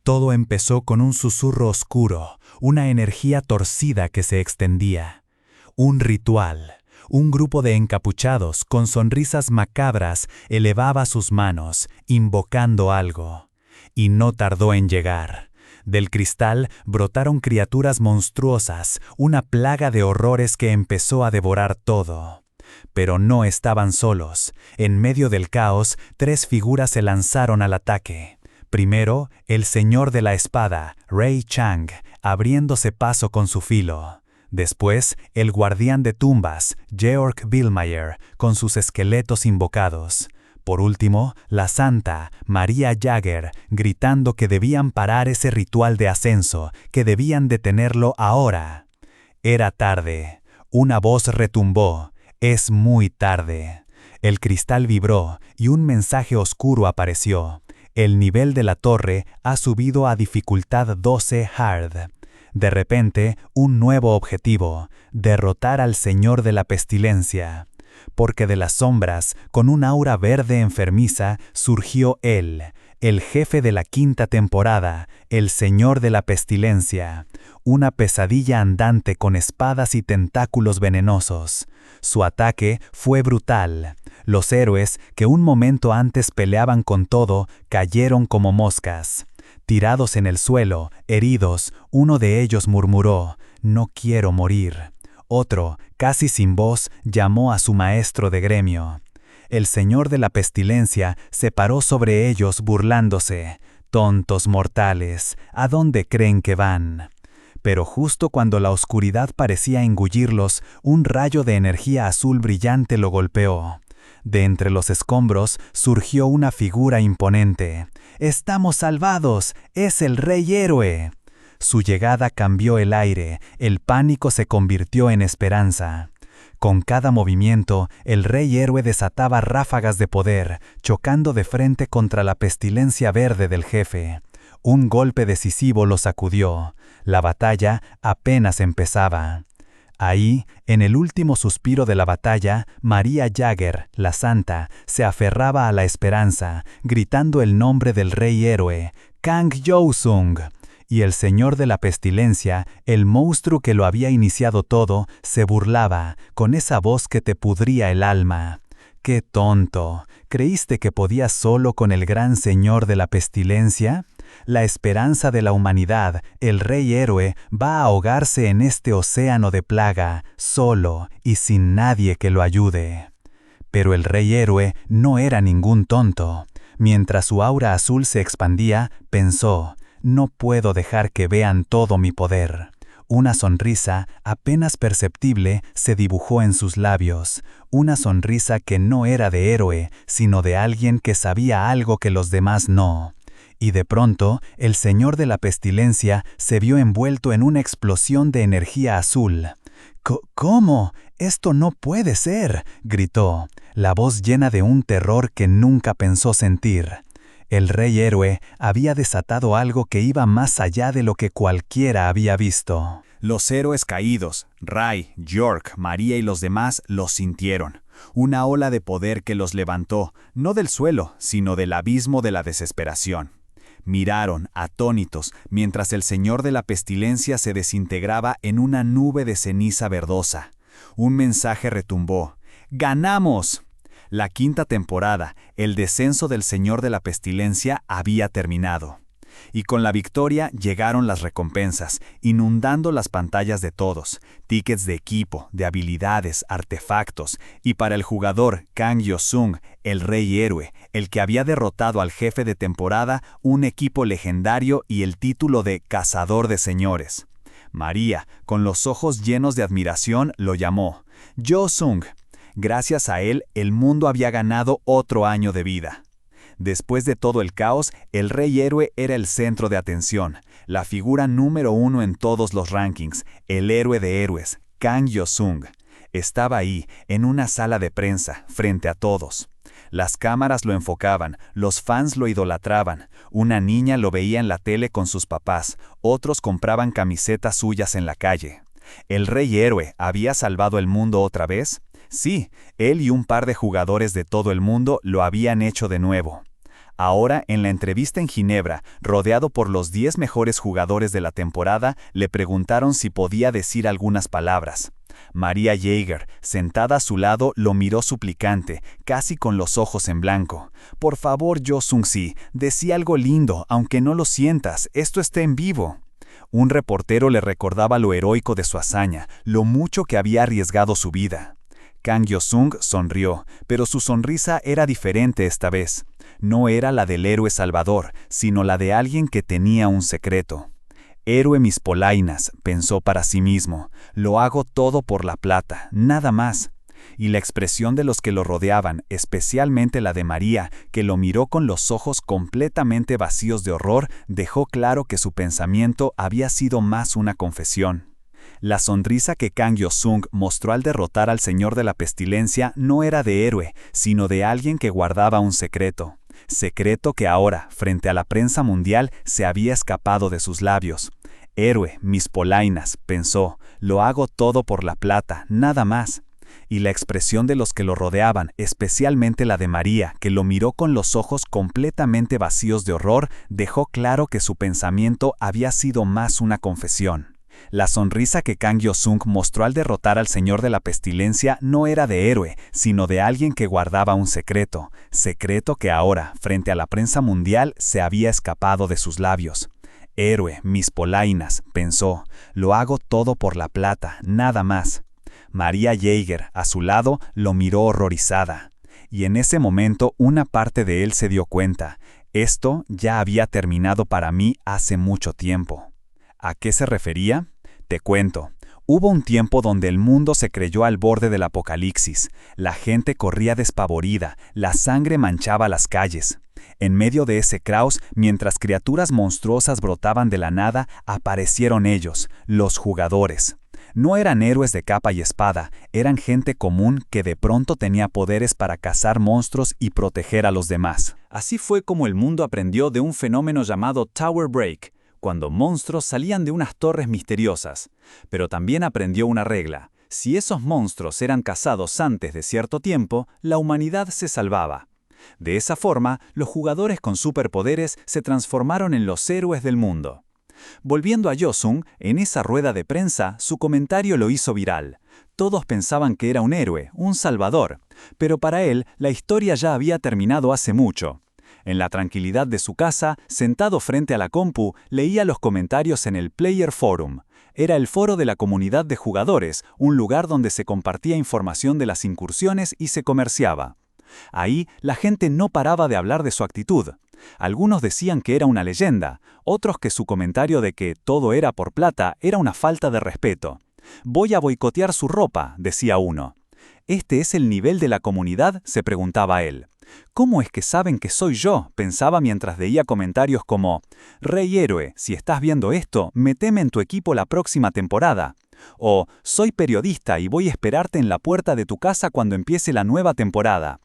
Todo empezó con un susurro oscuro, una energía torcida que se extendía. Un ritual. Un grupo de encapuchados con sonrisas macabras elevaba sus manos, invocando algo. Y no tardó en llegar. Del cristal brotaron criaturas monstruosas, una plaga de horrores que empezó a devorar todo. Pero no estaban solos. En medio del caos, 3 figuras se lanzaron al ataque. Primero, el Señor de la Espada, Ray Chang, abriéndose paso con su filo. Después, el Guardián de Tumbas, Georg Billmeyer, con sus esqueletos invocados. Por último, la Santa, María Jagger, gritando que debían parar ese ritual de ascenso, que debían detenerlo ahora. Era tarde. Una voz retumbó. Es muy tarde. El cristal vibró y un mensaje oscuro apareció. El nivel de la torre ha subido a dificultad 12 Hard. De repente, un nuevo objetivo: derrotar al Señor de la Pestilencia. Porque de las sombras, con un aura verde enfermiza, surgió él, el jefe de la 5ª temporada, el Señor de la Pestilencia. Una pesadilla andante con espadas y tentáculos venenosos. Su ataque fue brutal. Los héroes, que un momento antes peleaban con todo, cayeron como moscas. Tirados en el suelo, heridos, uno de ellos murmuró: «No quiero morir». Otro, casi sin voz, llamó a su maestro de gremio. El Señor de la Pestilencia se paró sobre ellos burlándose: «Tontos mortales, ¿a dónde creen que van?». Pero justo cuando la oscuridad parecía engullirlos, un rayo de energía azul brillante lo golpeó. De entre los escombros surgió una figura imponente. «¡Estamos salvados! ¡Es el Rey Héroe!». Su llegada cambió el aire, el pánico se convirtió en esperanza. Con cada movimiento, el Rey Héroe desataba ráfagas de poder, chocando de frente contra la pestilencia verde del jefe. Un golpe decisivo lo sacudió. La batalla apenas empezaba. Ahí, en el último suspiro de la batalla, María Jagger, la Santa, se aferraba a la esperanza, gritando el nombre del Rey Héroe: «Kang Yousung». Y el Señor de la Pestilencia, el monstruo que lo había iniciado todo, se burlaba, con esa voz que te pudría el alma. «¡Qué tonto! ¿Creíste que podías solo con el gran Señor de la Pestilencia? La esperanza de la humanidad, el Rey Héroe, va a ahogarse en este océano de plaga, solo y sin nadie que lo ayude». Pero el Rey Héroe no era ningún tonto. Mientras su aura azul se expandía, pensó: «No puedo dejar que vean todo mi poder». Una sonrisa, apenas perceptible, se dibujó en sus labios. Una sonrisa que no era de héroe, sino de alguien que sabía algo que los demás no. Y de pronto, el Señor de la Pestilencia se vio envuelto en una explosión de energía azul. «¿Cómo? ¡Esto no puede ser!», gritó, la voz llena de un terror que nunca pensó sentir. El Rey Héroe había desatado algo que iba más allá de lo que cualquiera había visto. Los héroes caídos, Ray, York, María y los demás, los sintieron. Una ola de poder que los levantó, no del suelo, sino del abismo de la desesperación. Miraron, atónitos, mientras el Señor de la Pestilencia se desintegraba en una nube de ceniza verdosa. Un mensaje retumbó: «¡Ganamos!». La 5ª temporada, el descenso del Señor de la Pestilencia, había terminado. Y con la victoria llegaron las recompensas, inundando las pantallas de todos, tickets de equipo, de habilidades, artefactos, y para el jugador Kang Yousung, el Rey Héroe, el que había derrotado al jefe de temporada, un equipo legendario y el título de Cazador de Señores. María, con los ojos llenos de admiración, lo llamó Yousung. Gracias a él, el mundo había ganado otro año de vida. Después de todo el caos, el Rey Héroe era el centro de atención, la figura número 1 en todos los rankings, el héroe de héroes, Kang Yousung. Estaba ahí, en una sala de prensa, frente a todos. Las cámaras lo enfocaban, los fans lo idolatraban, una niña lo veía en la tele con sus papás, otros compraban camisetas suyas en la calle. ¿El Rey Héroe había salvado el mundo otra vez? Sí, él y un par de jugadores de todo el mundo lo habían hecho de nuevo. Ahora, en la entrevista en Ginebra, rodeado por los 10 mejores jugadores de la temporada, le preguntaron si podía decir algunas palabras. Maria Jaeger, sentada a su lado, lo miró suplicante, casi con los ojos en blanco. «Por favor, Jo Sung-si, decí algo lindo, aunque no lo sientas, esto está en vivo». Un reportero le recordaba lo heroico de su hazaña, lo mucho que había arriesgado su vida. Kang Yo-sung sonrió, pero su sonrisa era diferente esta vez. No era la del héroe salvador, sino la de alguien que tenía un secreto. «Héroe mis polainas», pensó para sí mismo, «lo hago todo por la plata, nada más». Y la expresión de los que lo rodeaban, especialmente la de María, que lo miró con los ojos completamente vacíos de horror, dejó claro que su pensamiento había sido más una confesión. La sonrisa que Kang Yo-sung mostró al derrotar al señor de la pestilencia no era de héroe, sino de alguien que guardaba un secreto. Secreto que ahora, frente a la prensa mundial, se había escapado de sus labios. «Héroe, mis polainas», pensó, «lo hago todo por la plata, nada más». Y la expresión de los que lo rodeaban, especialmente la de María, que lo miró con los ojos completamente vacíos de horror, dejó claro que su pensamiento había sido más una confesión. La sonrisa que Kang Yo-sung mostró al derrotar al señor de la pestilencia no era de héroe, sino de alguien que guardaba un secreto, secreto que ahora, frente a la prensa mundial, se había escapado de sus labios. «Héroe, mis polainas», pensó, «lo hago todo por la plata, nada más». Maria Jaeger, a su lado, lo miró horrorizada. Y en ese momento una parte de él se dio cuenta. Esto ya había terminado para mí hace mucho tiempo. ¿A qué se refería? Te cuento. Hubo un tiempo donde el mundo se creyó al borde del apocalipsis. La gente corría despavorida, la sangre manchaba las calles. En medio de ese caos, mientras criaturas monstruosas brotaban de la nada, aparecieron ellos, los jugadores. No eran héroes de capa y espada, eran gente común que de pronto tenía poderes para cazar monstruos y proteger a los demás. Así fue como el mundo aprendió de un fenómeno llamado Tower Break, cuando monstruos salían de unas torres misteriosas. Pero también aprendió una regla: si esos monstruos eran cazados antes de cierto tiempo, la humanidad se salvaba. De esa forma, los jugadores con superpoderes se transformaron en los héroes del mundo. Volviendo a Yo-sung, en esa rueda de prensa, su comentario lo hizo viral. Todos pensaban que era un héroe, un salvador, pero para él la historia ya había terminado hace mucho. En la tranquilidad de su casa, sentado frente a la compu, leía los comentarios en el Player Forum. Era el foro de la comunidad de jugadores, un lugar donde se compartía información de las incursiones y se comerciaba. Ahí, la gente no paraba de hablar de su actitud. Algunos decían que era una leyenda, otros que su comentario de que todo era por plata era una falta de respeto. «Voy a boicotear su ropa», decía uno. «¿Este es el nivel de la comunidad?», se preguntaba él. «¿Cómo es que saben que soy yo?», pensaba mientras veía comentarios como «Rey héroe, si estás viendo esto, meteme en tu equipo la próxima temporada». O «Soy periodista y voy a esperarte en la puerta de tu casa cuando empiece la nueva temporada».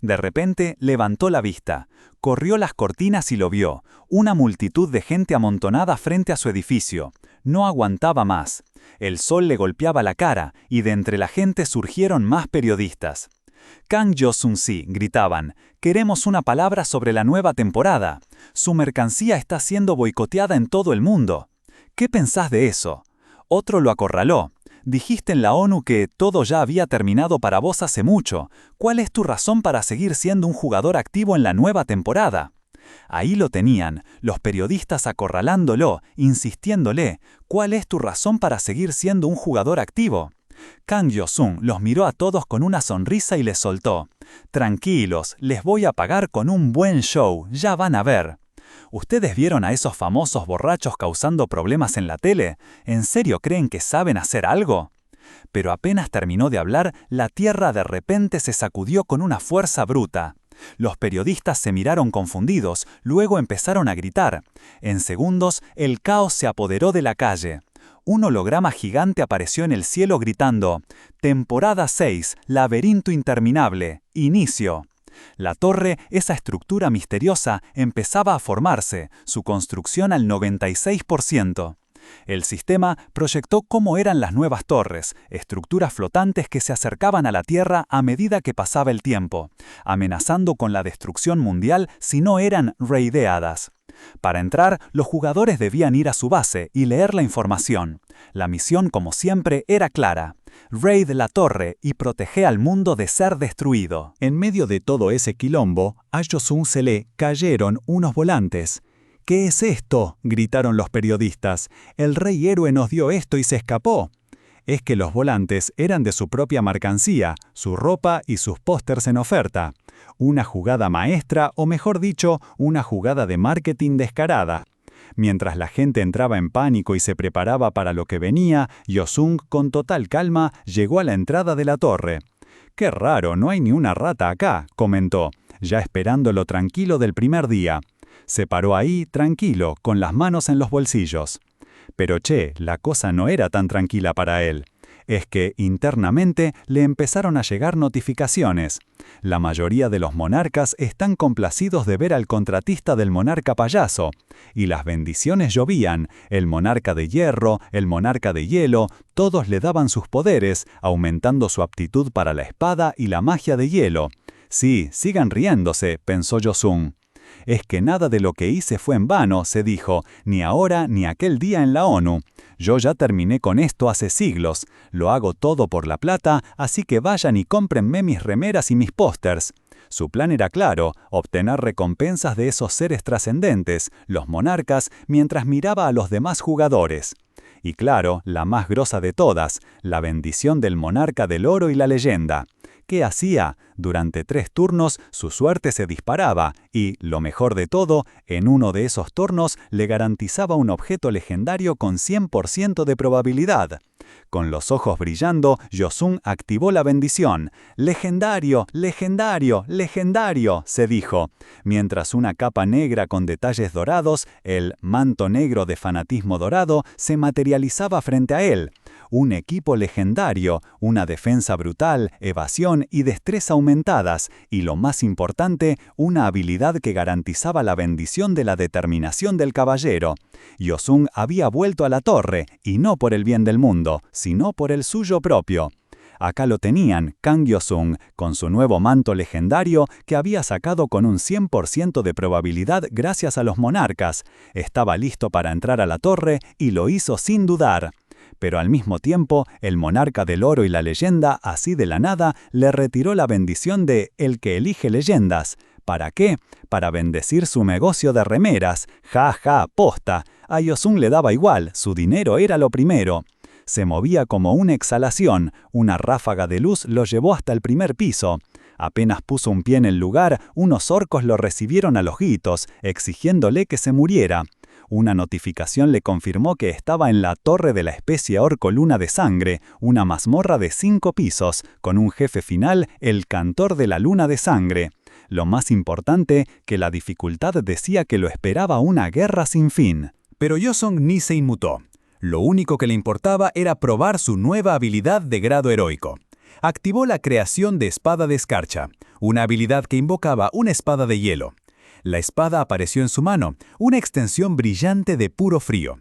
De repente levantó la vista, corrió las cortinas y lo vio, una multitud de gente amontonada frente a su edificio. No aguantaba más. El sol le golpeaba la cara y de entre la gente surgieron más periodistas. «Kang Yo-sung-si», gritaban, «queremos una palabra sobre la nueva temporada. Su mercancía está siendo boicoteada en todo el mundo. ¿Qué pensás de eso?». Otro lo acorraló. «Dijiste en la ONU que todo ya había terminado para vos hace mucho. ¿Cuál es tu razón para seguir siendo un jugador activo en la nueva temporada?». Ahí lo tenían, los periodistas acorralándolo, insistiéndole, «¿Cuál es tu razón para seguir siendo un jugador activo?». Kang Yo-sung los miró a todos con una sonrisa y les soltó, «Tranquilos, les voy a pagar con un buen show, ya van a ver». ¿Ustedes vieron a esos famosos borrachos causando problemas en la tele? ¿En serio creen que saben hacer algo? Pero apenas terminó de hablar, la tierra de repente se sacudió con una fuerza bruta. Los periodistas se miraron confundidos, luego empezaron a gritar. En segundos, el caos se apoderó de la calle. Un holograma gigante apareció en el cielo gritando, «Temporada 6, laberinto interminable, inicio». La torre, esa estructura misteriosa, empezaba a formarse, su construcción al 96%. El sistema proyectó cómo eran las nuevas torres, estructuras flotantes que se acercaban a la Tierra a medida que pasaba el tiempo, amenazando con la destrucción mundial si no eran reideadas. Para entrar, los jugadores debían ir a su base y leer la información. La misión, como siempre, era clara: raid la torre y protege al mundo de ser destruido. En medio de todo ese quilombo, a Josun se le cayeron unos volantes. «¿Qué es esto?», gritaron los periodistas. «El rey héroe nos dio esto y se escapó». Es que los volantes eran de su propia mercancía, su ropa y sus pósters en oferta. Una jugada maestra, o mejor dicho, una jugada de marketing descarada. Mientras la gente entraba en pánico y se preparaba para lo que venía, Josun, con total calma, llegó a la entrada de la torre. «Qué raro, no hay ni una rata acá», comentó, ya esperando lo tranquilo del primer día. Se paró ahí, tranquilo, con las manos en los bolsillos. Pero la cosa no era tan tranquila para él. Es que, internamente, le empezaron a llegar notificaciones. La mayoría de los monarcas están complacidos de ver al contratista del monarca payaso. Y las bendiciones llovían. El monarca de hierro, el monarca de hielo, todos le daban sus poderes, aumentando su aptitud para la espada y la magia de hielo. Sí, sigan riéndose, pensó Josun. Es que nada de lo que hice fue en vano, se dijo, ni ahora ni aquel día en la ONU. Yo ya terminé con esto hace siglos. Lo hago todo por la plata, así que vayan y cómprenme mis remeras y mis pósters. Su plan era claro: obtener recompensas de esos seres trascendentes, los monarcas, mientras miraba a los demás jugadores. Y claro, la más grosa de todas, la bendición del monarca del oro y la leyenda. ¿Qué hacía? Durante 3 turnos su suerte se disparaba y, lo mejor de todo, en uno de esos turnos le garantizaba un objeto legendario con 100% de probabilidad. Con los ojos brillando, Josun activó la bendición. «¡Legendario, legendario, legendario!», se dijo, mientras una capa negra con detalles dorados, el manto negro de fanatismo dorado, se materializaba frente a él. Un equipo legendario, una defensa brutal, evasión y destreza aumentadas, y lo más importante, una habilidad que garantizaba la bendición de la determinación del caballero. Josun había vuelto a la torre, y no por el bien del mundo, sino por el suyo propio. Acá lo tenían, Kang Josun, con su nuevo manto legendario que había sacado con un 100% de probabilidad gracias a los monarcas. Estaba listo para entrar a la torre y lo hizo sin dudar. Pero al mismo tiempo, el monarca del oro y la leyenda, así de la nada, le retiró la bendición de «el que elige leyendas». ¿Para qué? Para bendecir su negocio de remeras. Ja, posta. A Josun le daba igual, su dinero era lo primero. Se movía como una exhalación, una ráfaga de luz lo llevó hasta el primer piso. Apenas puso un pie en el lugar, unos orcos lo recibieron a los gritos, exigiéndole que se muriera. Una notificación le confirmó que estaba en la torre de la especie orco luna de sangre, una mazmorra de 5 pisos, con un jefe final, el cantor de la luna de sangre. Lo más importante, que la dificultad decía que lo esperaba una guerra sin fin. Pero Josun ni se inmutó. Lo único que le importaba era probar su nueva habilidad de grado heroico. Activó la creación de espada de escarcha, una habilidad que invocaba una espada de hielo. La espada apareció en su mano, una extensión brillante de puro frío.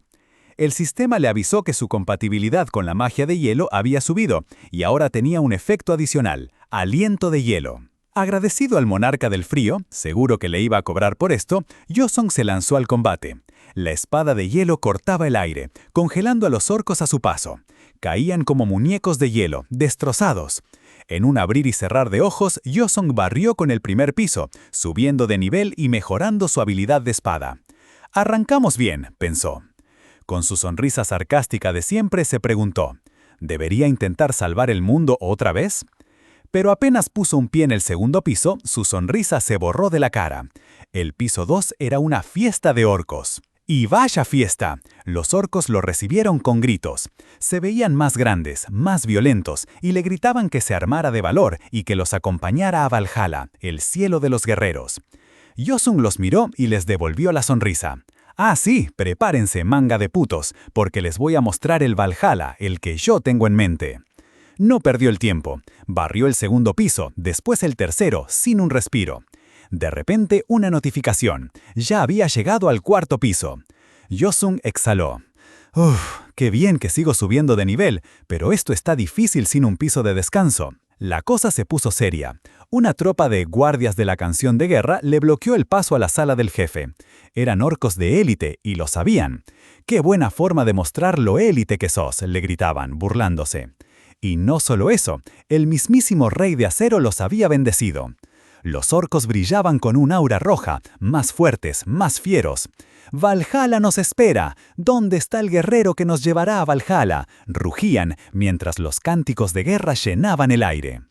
El sistema le avisó que su compatibilidad con la magia de hielo había subido, y ahora tenía un efecto adicional: aliento de hielo. Agradecido al monarca del frío, seguro que le iba a cobrar por esto, Josun se lanzó al combate. La espada de hielo cortaba el aire, congelando a los orcos a su paso. Caían como muñecos de hielo, destrozados. En un abrir y cerrar de ojos, Josun barrió con el primer piso, subiendo de nivel y mejorando su habilidad de espada. «Arrancamos bien», pensó. Con su sonrisa sarcástica de siempre se preguntó: ¿debería intentar salvar el mundo otra vez? Pero apenas puso un pie en el segundo piso, su sonrisa se borró de la cara. El piso 2 era una fiesta de orcos. ¡Y vaya fiesta! Los orcos lo recibieron con gritos. Se veían más grandes, más violentos, y le gritaban que se armara de valor y que los acompañara a Valhalla, el cielo de los guerreros. Josun los miró y les devolvió la sonrisa. «Ah, sí, prepárense, manga de putos, porque les voy a mostrar el Valhalla, el que yo tengo en mente». No perdió el tiempo. Barrió el segundo piso, después el tercero, sin un respiro. De repente, una notificación. Ya había llegado al 4.º piso. Josun exhaló. Uf, qué bien que sigo subiendo de nivel, pero esto está difícil sin un piso de descanso. La cosa se puso seria. Una tropa de guardias de la canción de guerra le bloqueó el paso a la sala del jefe. Eran orcos de élite y lo sabían. ¡Qué buena forma de mostrar lo élite que sos!, le gritaban, burlándose. Y no solo eso, el mismísimo rey de acero los había bendecido. Los orcos brillaban con un aura roja, más fuertes, más fieros. «¡Valhalla nos espera! ¿Dónde está el guerrero que nos llevará a Valhalla?», rugían mientras los cánticos de guerra llenaban el aire.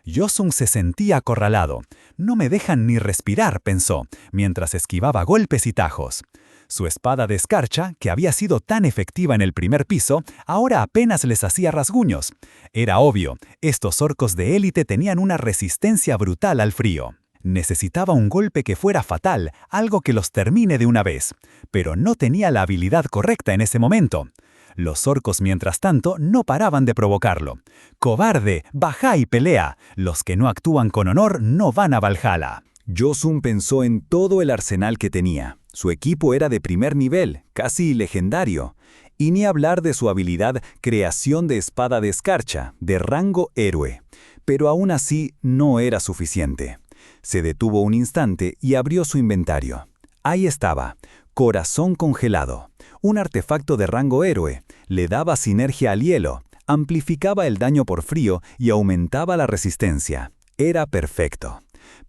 Josung se sentía acorralado. «No me dejan ni respirar», pensó, mientras esquivaba golpes y tajos. Su espada de escarcha, que había sido tan efectiva en el primer piso, ahora apenas les hacía rasguños. Era obvio, estos orcos de élite tenían una resistencia brutal al frío. Necesitaba un golpe que fuera fatal, algo que los termine de una vez. Pero no tenía la habilidad correcta en ese momento. Los orcos, mientras tanto, no paraban de provocarlo. «¡Cobarde! ¡Baja y pelea! Los que no actúan con honor no van a Valhalla». Josung pensó en todo el arsenal que tenía. Su equipo era de primer nivel, casi legendario. Y ni hablar de su habilidad creación de espada de escarcha, de rango héroe. Pero aún así no era suficiente. Se detuvo un instante y abrió su inventario. Ahí estaba, corazón congelado. Un artefacto de rango héroe. Le daba sinergia al hielo, amplificaba el daño por frío y aumentaba la resistencia. Era perfecto.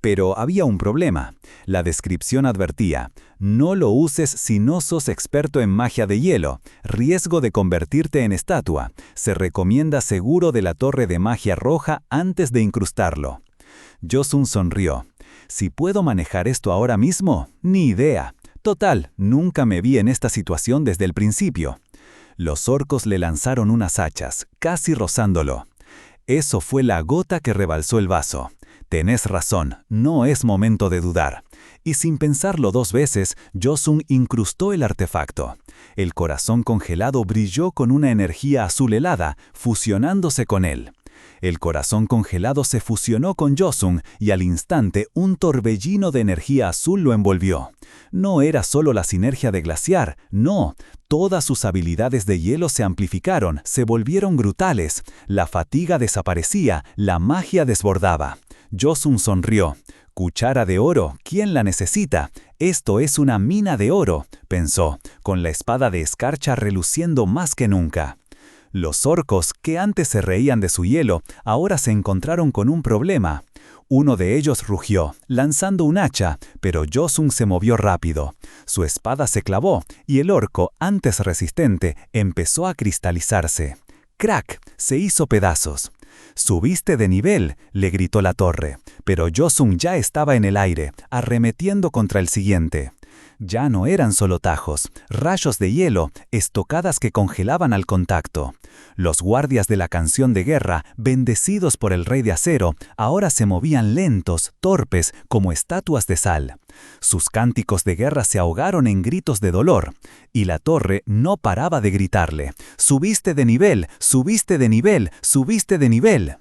Pero había un problema. La descripción advertía: no lo uses si no sos experto en magia de hielo, riesgo de convertirte en estatua. Se recomienda seguro de la torre de magia roja antes de incrustarlo. Josung sonrió. ¿Si puedo manejar esto ahora mismo? Ni idea. Total, nunca me vi en esta situación desde el principio. Los orcos le lanzaron unas hachas, casi rozándolo. Eso fue la gota que rebalsó el vaso. Tenés razón, no es momento de dudar. Y sin pensarlo dos veces, Josung incrustó el artefacto. El corazón congelado brilló con una energía azul helada, fusionándose con él. El corazón congelado se fusionó con Josung y al instante un torbellino de energía azul lo envolvió. No era solo la sinergia de glaciar, no. Todas sus habilidades de hielo se amplificaron, se volvieron brutales. La fatiga desaparecía, la magia desbordaba. Josung sonrió. «Cuchara de oro, ¿quién la necesita? Esto es una mina de oro», pensó, con la espada de escarcha reluciendo más que nunca. Los orcos, que antes se reían de su hielo, ahora se encontraron con un problema. Uno de ellos rugió, lanzando un hacha, pero Josung se movió rápido. Su espada se clavó, y el orco, antes resistente, empezó a cristalizarse. ¡Crack! Se hizo pedazos. «Subiste de nivel», le gritó la torre, pero Josung ya estaba en el aire, arremetiendo contra el siguiente. Ya no eran solo tajos, rayos de hielo, estocadas que congelaban al contacto. Los guardias de la canción de guerra, bendecidos por el rey de acero, ahora se movían lentos, torpes, como estatuas de sal. Sus cánticos de guerra se ahogaron en gritos de dolor, y la torre no paraba de gritarle: «¡Subiste de nivel! ¡Subiste de nivel! ¡Subiste de nivel!».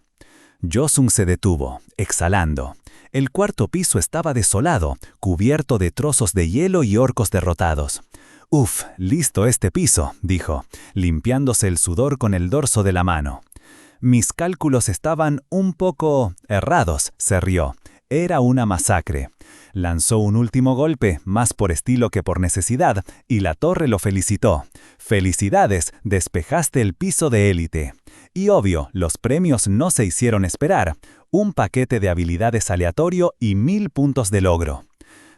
Josung se detuvo, exhalando. El cuarto piso estaba desolado, cubierto de trozos de hielo y orcos derrotados. «Uf, listo este piso», dijo, limpiándose el sudor con el dorso de la mano. «Mis cálculos estaban un poco errados», se rió. Era una masacre. Lanzó un último golpe, más por estilo que por necesidad, y la torre lo felicitó. «Felicidades, despejaste el piso de élite». Y obvio, los premios no se hicieron esperar. Un paquete de habilidades aleatorio y 1000 puntos de logro.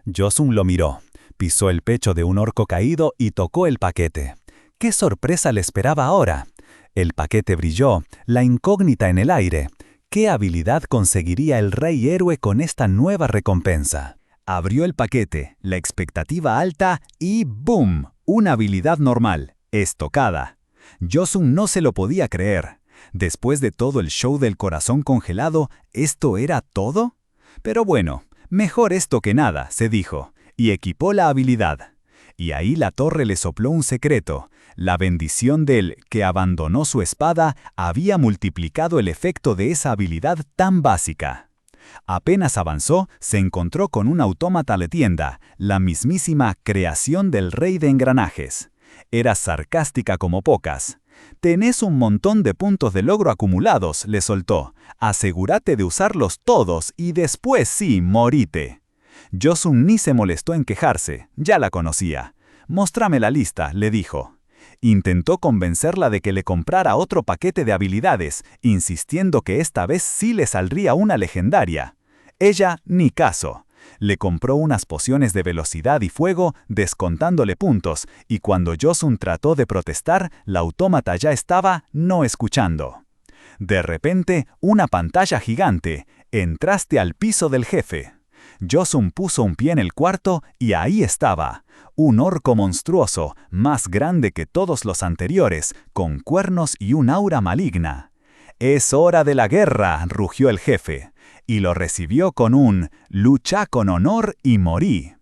Josung lo miró, pisó el pecho de un orco caído y tocó el paquete. ¿Qué sorpresa le esperaba ahora? El paquete brilló, la incógnita en el aire. ¿Qué habilidad conseguiría el rey héroe con esta nueva recompensa? Abrió el paquete, la expectativa alta y ¡boom! Una habilidad normal, estocada. Josung no se lo podía creer. Después de todo el show del corazón congelado, ¿esto era todo? Pero bueno, mejor esto que nada, se dijo, y equipó la habilidad. Y ahí la torre le sopló un secreto. La bendición del que abandonó su espada había multiplicado el efecto de esa habilidad tan básica. Apenas avanzó, se encontró con un autómata de tienda, la mismísima creación del rey de engranajes. Era sarcástica como pocas. «Tenés un montón de puntos de logro acumulados», le soltó. «Asegúrate de usarlos todos y después sí, morite». Josun ni se molestó en quejarse, ya la conocía. «Móstrame la lista», le dijo. Intentó convencerla de que le comprara otro paquete de habilidades, insistiendo que esta vez sí le saldría una legendaria. Ella, ni caso. Le compró unas pociones de velocidad y fuego, descontándole puntos, y cuando Josun trató de protestar, la autómata ya estaba no escuchando. De repente, una pantalla gigante. Entraste al piso del jefe. Josun puso un pie en el cuarto y ahí estaba. Un orco monstruoso, más grande que todos los anteriores, con cuernos y un aura maligna. «Es hora de la guerra», rugió el jefe. Y lo recibió con un «lucha con honor y morí».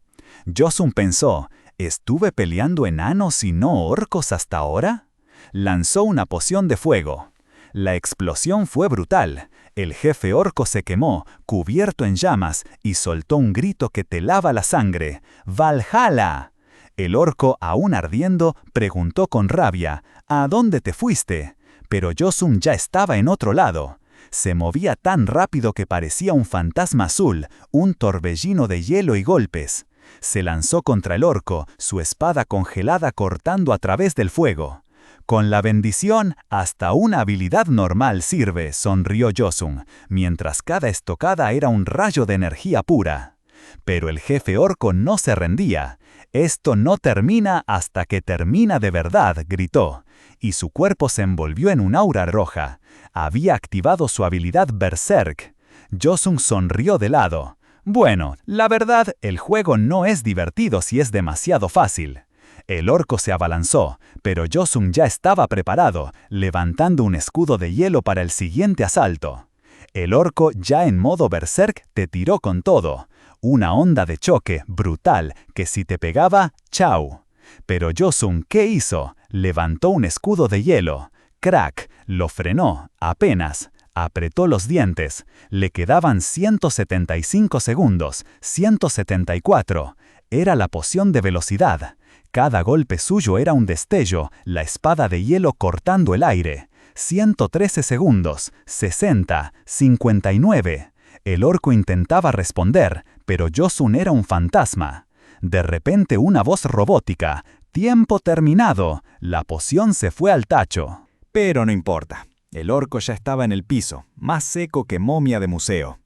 Josun pensó, ¿estuve peleando enanos y no orcos hasta ahora? Lanzó una poción de fuego. La explosión fue brutal. El jefe orco se quemó, cubierto en llamas, y soltó un grito que te lava la sangre. «¡Valhalla!». El orco, aún ardiendo, preguntó con rabia, «¿A dónde te fuiste?». Pero Josun ya estaba en otro lado. Se movía tan rápido que parecía un fantasma azul, un torbellino de hielo y golpes. Se lanzó contra el orco, su espada congelada cortando a través del fuego. «Con la bendición, hasta una habilidad normal sirve», sonrió Josun, mientras cada estocada era un rayo de energía pura. Pero el jefe orco no se rendía. «Esto no termina hasta que termina de verdad», gritó. Y su cuerpo se envolvió en un aura roja. Había activado su habilidad Berserk. Josun sonrió de lado. «Bueno, la verdad, el juego no es divertido si es demasiado fácil». El orco se abalanzó, pero Josun ya estaba preparado, levantando un escudo de hielo para el siguiente asalto. El orco, ya en modo Berserk, te tiró con todo. Una onda de choque brutal que si te pegaba, ¡chau! Pero Josun, ¿qué hizo? Levantó un escudo de hielo. ¡Crack! Lo frenó, apenas. Apretó los dientes. Le quedaban 175 segundos, 174. Era la poción de velocidad. Cada golpe suyo era un destello, la espada de hielo cortando el aire. 113 segundos, 60, 59. El orco intentaba responder, pero Josun era un fantasma. De repente una voz robótica. «¡Tiempo terminado!». La poción se fue al tacho. Pero no importa. El orco ya estaba en el piso, más seco que momia de museo.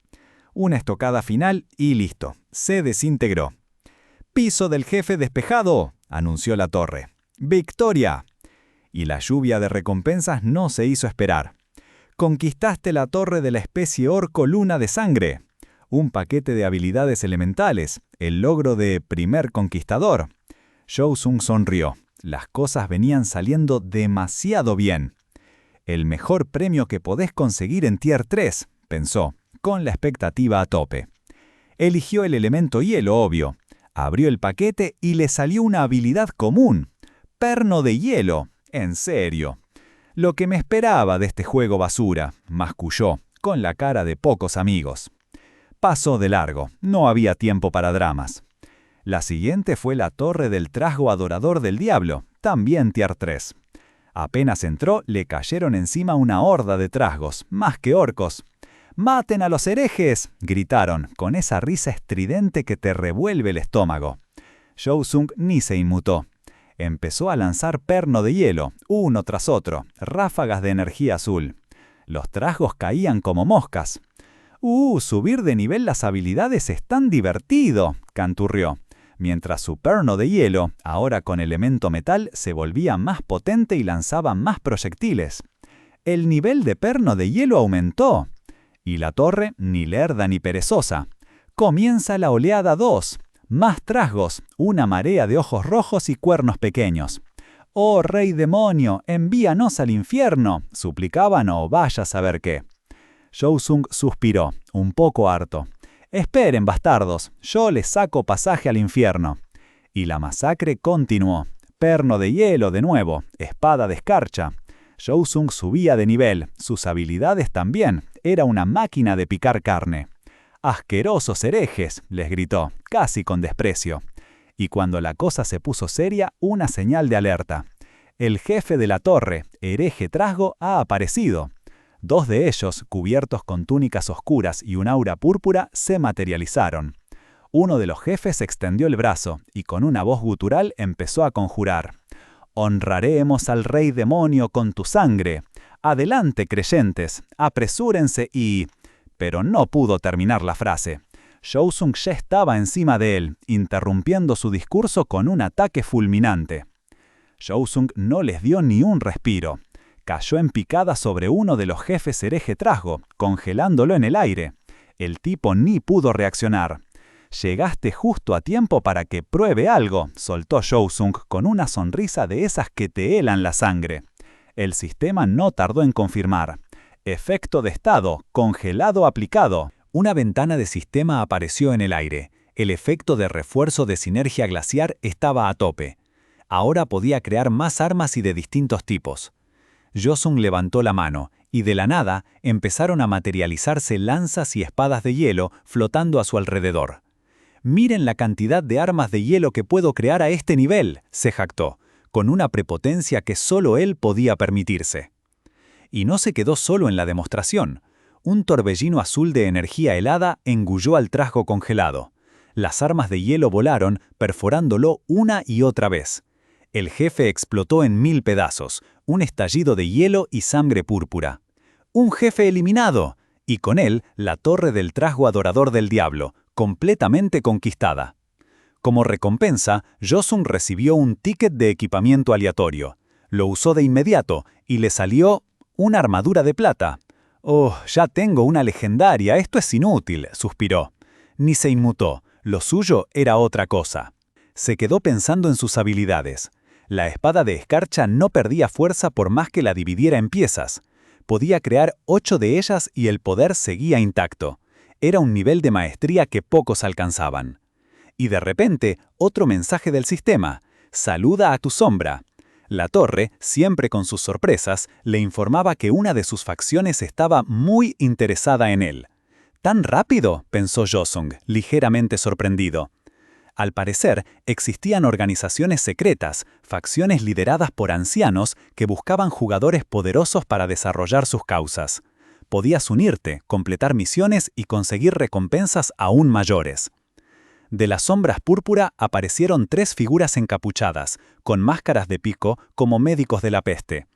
Una estocada final y listo. Se desintegró. «Piso del jefe despejado», anunció la torre. «¡Victoria!». Y la lluvia de recompensas no se hizo esperar. «Conquistaste la torre de la especie orco luna de sangre». Un paquete de habilidades elementales, el logro de primer conquistador. Josun sonrió. Las cosas venían saliendo demasiado bien. «El mejor premio que podés conseguir en Tier 3», pensó, con la expectativa a tope. Eligió el elemento hielo, obvio. Abrió el paquete y le salió una habilidad común. «Perno de hielo». En serio. «Lo que me esperaba de este juego basura», masculló, con la cara de pocos amigos. Pasó de largo, no había tiempo para dramas. La siguiente fue la torre del trasgo adorador del diablo, también Tier 3. Apenas entró, le cayeron encima una horda de trasgos, más que orcos. «¡Maten a los herejes!», gritaron, con esa risa estridente que te revuelve el estómago. Josun ni se inmutó. Empezó a lanzar perno de hielo, uno tras otro, ráfagas de energía azul. Los trasgos caían como moscas. Subir de nivel las habilidades es tan divertido», canturrió, mientras su perno de hielo, ahora con elemento metal, se volvía más potente y lanzaba más proyectiles. El nivel de perno de hielo aumentó. Y la torre, ni lerda ni perezosa. Comienza la oleada 2. Más trasgos, una marea de ojos rojos y cuernos pequeños. «¡Oh, rey demonio, envíanos al infierno!», suplicaban o vaya a saber qué. Josun suspiró, un poco harto. «Esperen, bastardos, yo les saco pasaje al infierno». Y la masacre continuó. Perno de hielo de nuevo, espada de escarcha. Josun subía de nivel, sus habilidades también. Era una máquina de picar carne. «¡Asquerosos herejes!», les gritó, casi con desprecio. y cuando la cosa se puso seria, una señal de alerta. El jefe de la torre, hereje Trasgo, ha aparecido. 2 de ellos, cubiertos con túnicas oscuras y un aura púrpura, se materializaron. Uno de los jefes extendió el brazo y con una voz gutural empezó a conjurar. «Honraremos al rey demonio con tu sangre. Adelante, creyentes, apresúrense y...» Pero no pudo terminar la frase. Joseon ya estaba encima de él, interrumpiendo su discurso con un ataque fulminante. Joseon no les dio ni un respiro. Cayó en picada sobre uno de los jefes hereje Trasgo, congelándolo en el aire. El tipo ni pudo reaccionar. «Llegaste justo a tiempo para que pruebe algo», soltó Joseon con una sonrisa de esas que te helan la sangre. El sistema no tardó en confirmar. Efecto de estado, congelado aplicado. Una ventana de sistema apareció en el aire. El efecto de refuerzo de sinergia glaciar estaba a tope. Ahora podía crear más armas y de distintos tipos. Joseon levantó la mano, y de la nada empezaron a materializarse lanzas y espadas de hielo flotando a su alrededor. «Miren la cantidad de armas de hielo que puedo crear a este nivel», se jactó, con una prepotencia que solo él podía permitirse. Y no se quedó solo en la demostración. Un torbellino azul de energía helada engulló al Trasgo congelado. Las armas de hielo volaron, perforándolo una y otra vez. El jefe explotó en 1000 pedazos, un estallido de hielo y sangre púrpura. ¡Un jefe eliminado! Y con él, la torre del Trasgo adorador del diablo, completamente conquistada. Como recompensa, Joseon recibió un ticket de equipamiento aleatorio. Lo usó de inmediato y le salió una armadura de plata. «Oh, ya tengo una legendaria, esto es inútil», suspiró. Ni se inmutó, lo suyo era otra cosa. Se quedó pensando en sus habilidades. La espada de escarcha no perdía fuerza por más que la dividiera en piezas. Podía crear 8 de ellas y el poder seguía intacto. Era un nivel de maestría que pocos alcanzaban. Y de repente, otro mensaje del sistema. «Saluda a tu sombra». La torre, siempre con sus sorpresas, le informaba que una de sus facciones estaba muy interesada en él. «¿Tan rápido?», pensó Joseon, ligeramente sorprendido. Al parecer, existían organizaciones secretas, facciones lideradas por ancianos que buscaban jugadores poderosos para desarrollar sus causas. Podías unirte, completar misiones y conseguir recompensas aún mayores. De las sombras púrpura aparecieron 3 figuras encapuchadas, con máscaras de pico como médicos de la peste.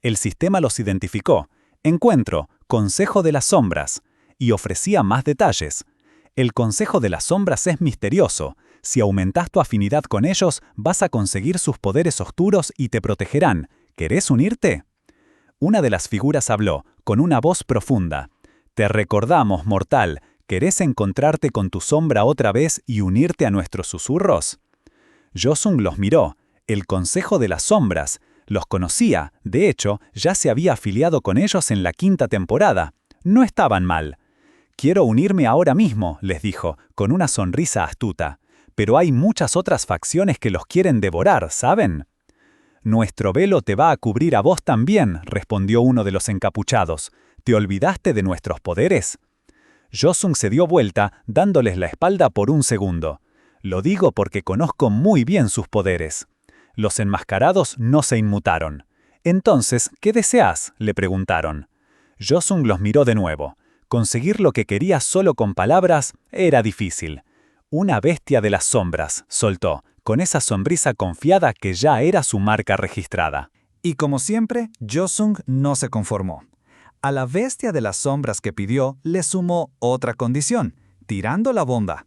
El sistema los identificó. Encuentro, Consejo de las Sombras, y ofrecía más detalles. El Consejo de las Sombras es misterioso. Si aumentas tu afinidad con ellos, vas a conseguir sus poderes oscuros y te protegerán. ¿Querés unirte? Una de las figuras habló, con una voz profunda. «Te recordamos, mortal. ¿Querés encontrarte con tu sombra otra vez y unirte a nuestros susurros?» Joseon los miró. El Consejo de las Sombras. Los conocía. De hecho, ya se había afiliado con ellos en la 5ª temporada. No estaban mal. «Quiero unirme ahora mismo», les dijo, con una sonrisa astuta. «Pero hay muchas otras facciones que los quieren devorar, ¿saben?» «Nuestro velo te va a cubrir a vos también», respondió uno de los encapuchados. «¿Te olvidaste de nuestros poderes?» Joseon se dio vuelta, dándoles la espalda por un segundo. «Lo digo porque conozco muy bien sus poderes». Los enmascarados no se inmutaron. «Entonces, ¿qué deseas?», le preguntaron. Joseon los miró de nuevo. Conseguir lo que quería solo con palabras era difícil. «Una bestia de las sombras», soltó, con esa sonrisa confiada que ya era su marca registrada. Y como siempre, Joseon no se conformó. A la bestia de las sombras que pidió, le sumó otra condición, tirando la bomba.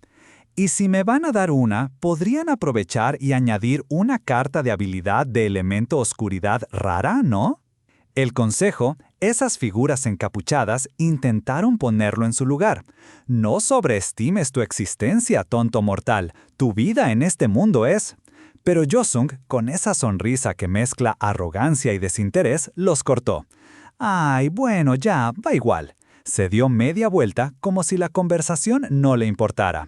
«Y si me van a dar una, podrían aprovechar y añadir una carta de habilidad de elemento oscuridad rara, ¿no?» El consejo, esas figuras encapuchadas, intentaron ponerlo en su lugar. «No sobreestimes tu existencia, tonto mortal. Tu vida en este mundo es...» Pero Joseon, con esa sonrisa que mezcla arrogancia y desinterés, los cortó. «Ay, bueno, ya, va igual». Se dio media vuelta como si la conversación no le importara.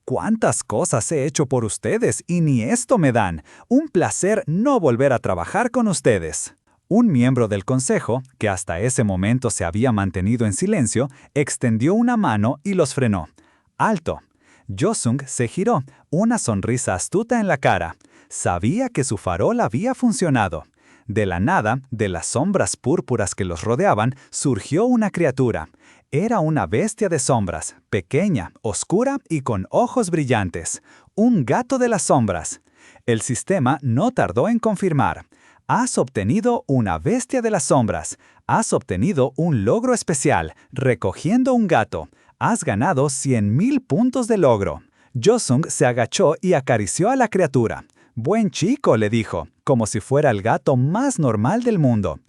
«¿Cuántas cosas he hecho por ustedes y ni esto me dan? Un placer no volver a trabajar con ustedes». Un miembro del consejo, que hasta ese momento se había mantenido en silencio, extendió una mano y los frenó. «Alto. Josung se giró, una sonrisa astuta en la cara. Sabía que su farol había funcionado. De la nada, de las sombras púrpuras que los rodeaban, surgió una criatura. Era una bestia de sombras, pequeña, oscura y con ojos brillantes. Un gato de las sombras. El sistema no tardó en confirmar. Has obtenido una bestia de las sombras. Has obtenido un logro especial, recogiendo un gato. Has ganado 100,000 puntos de logro. Josung se agachó y acarició a la criatura. Buen chico, le dijo, como si fuera el gato más normal del mundo.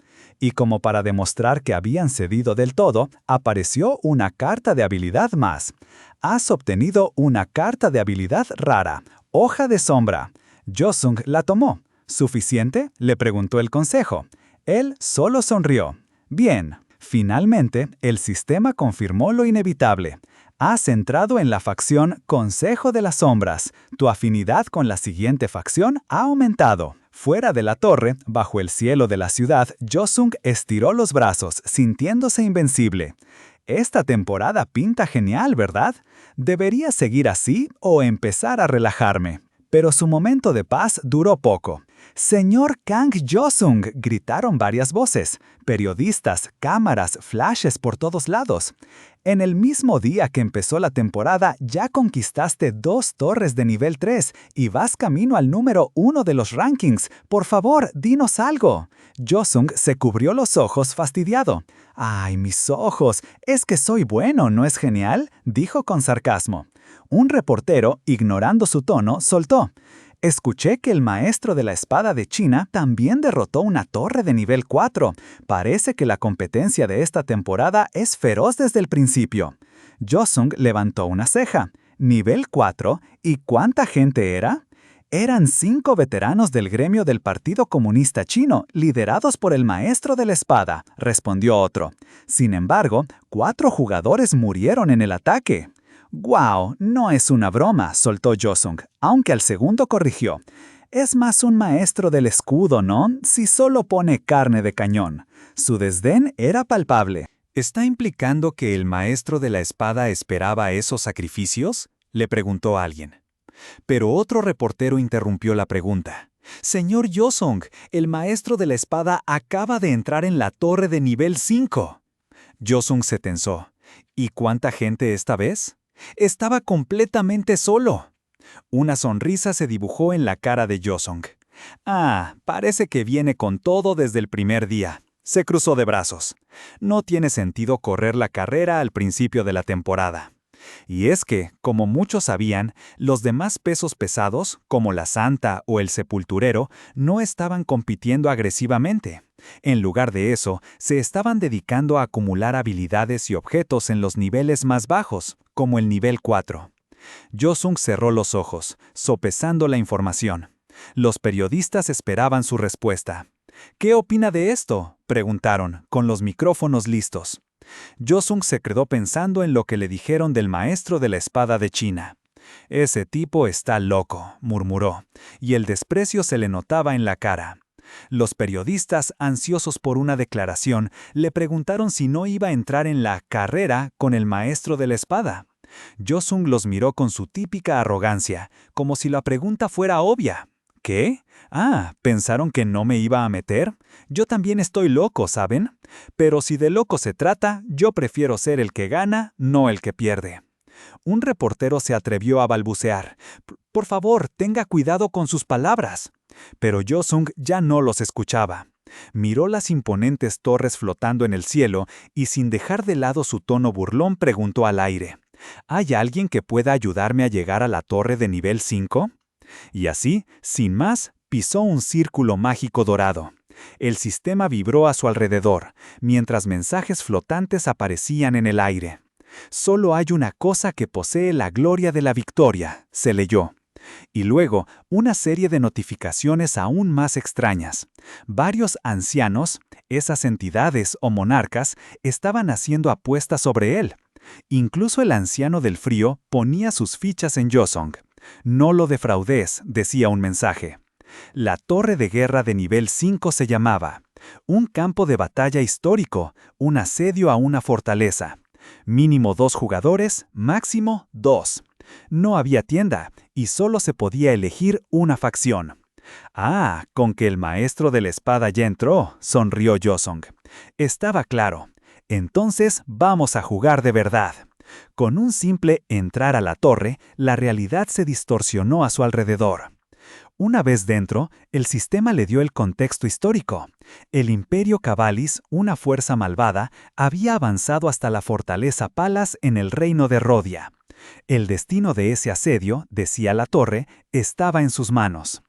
Y como para demostrar que habían cedido del todo, apareció una carta de habilidad más. Has obtenido una carta de habilidad rara, hoja de sombra. Josung la tomó. ¿Suficiente?, le preguntó el consejo. Él solo sonrió. Bien. Finalmente, el sistema confirmó lo inevitable. Has entrado en la facción Consejo de las Sombras. Tu afinidad con la siguiente facción ha aumentado. Fuera de la torre, bajo el cielo de la ciudad, Josung estiró los brazos, sintiéndose invencible. Esta temporada pinta genial, ¿verdad? Debería seguir así o empezar a relajarme. Pero su momento de paz duró poco. «¡Señor Kang Josung!», gritaron varias voces, periodistas, cámaras, flashes por todos lados. En el mismo día que empezó la temporada, ya conquistaste 2 torres de nivel 3 y vas camino al número 1 de los rankings. Por favor, dinos algo. Josung se cubrió los ojos fastidiado. «¡Ay, mis ojos! Es que soy bueno, ¿no es genial?», dijo con sarcasmo. Un reportero, ignorando su tono, soltó. «Escuché que el maestro de la espada de China también derrotó una torre de nivel 4. Parece que la competencia de esta temporada es feroz desde el principio». Josung levantó una ceja. ¿Nivel 4? ¿Y cuánta gente era? Eran 5 veteranos del gremio del Partido Comunista Chino, liderados por el maestro de la espada, respondió otro. Sin embargo, 4 jugadores murieron en el ataque. «¡Guau! No es una broma», soltó Josung, aunque al segundo corrigió. «Es más un maestro del escudo, ¿no? Si solo pone carne de cañón». Su desdén era palpable. ¿Está implicando que el maestro de la espada esperaba esos sacrificios?, le preguntó alguien. Pero otro reportero interrumpió la pregunta. «Señor Josung, el maestro de la espada acaba de entrar en la torre de nivel 5». Josung se tensó. ¿Y cuánta gente esta vez? Estaba completamente solo. Una sonrisa se dibujó en la cara de Josung. Parece que viene con todo desde el primer día. Se cruzó de brazos. No tiene sentido correr la carrera al principio de la temporada. Y es que, como muchos sabían, los demás pesos pesados, como la Santa o el Sepulturero, no estaban compitiendo agresivamente. En lugar de eso, se estaban dedicando a acumular habilidades y objetos en los niveles más bajos, como el nivel 4. Josung cerró los ojos, sopesando la información. Los periodistas esperaban su respuesta. «¿Qué opina de esto?», preguntaron, con los micrófonos listos. Josung se quedó pensando en lo que le dijeron del maestro de la espada de China. «Ese tipo está loco», murmuró, y el desprecio se le notaba en la cara. Los periodistas, ansiosos por una declaración, le preguntaron si no iba a entrar en la carrera con el maestro de la espada. Josung los miró con su típica arrogancia, como si la pregunta fuera obvia. ¿Qué? ¿Pensaron que no me iba a meter? Yo también estoy loco, ¿saben? Pero si de loco se trata, yo prefiero ser el que gana, no el que pierde». Un reportero se atrevió a balbucear. «Por favor, tenga cuidado con sus palabras». Pero Josung ya no los escuchaba. Miró las imponentes torres flotando en el cielo y sin dejar de lado su tono burlón preguntó al aire. «¿Hay alguien que pueda ayudarme a llegar a la torre de nivel 5? Y así, sin más, pisó un círculo mágico dorado. El sistema vibró a su alrededor, mientras mensajes flotantes aparecían en el aire. «Solo hay una cosa que posee la gloria de la victoria», se leyó. Y luego, una serie de notificaciones aún más extrañas. Varios ancianos, esas entidades o monarcas, estaban haciendo apuestas sobre él. Incluso el anciano del frío ponía sus fichas en Josung. «No lo defraudes», decía un mensaje. La torre de guerra de nivel 5 se llamaba. Un campo de batalla histórico, un asedio a una fortaleza. Mínimo 2 jugadores, máximo 2. No había tienda, y solo se podía elegir una facción. «Ah, con que el maestro de la espada ya entró», sonrió Joseon. Estaba claro. Entonces vamos a jugar de verdad. Con un simple entrar a la torre, la realidad se distorsionó a su alrededor. Una vez dentro, el sistema le dio el contexto histórico. El Imperio Cavallis, una fuerza malvada, había avanzado hasta la fortaleza Palas en el reino de Rodia. El destino de ese asedio, decía la torre, estaba en sus manos.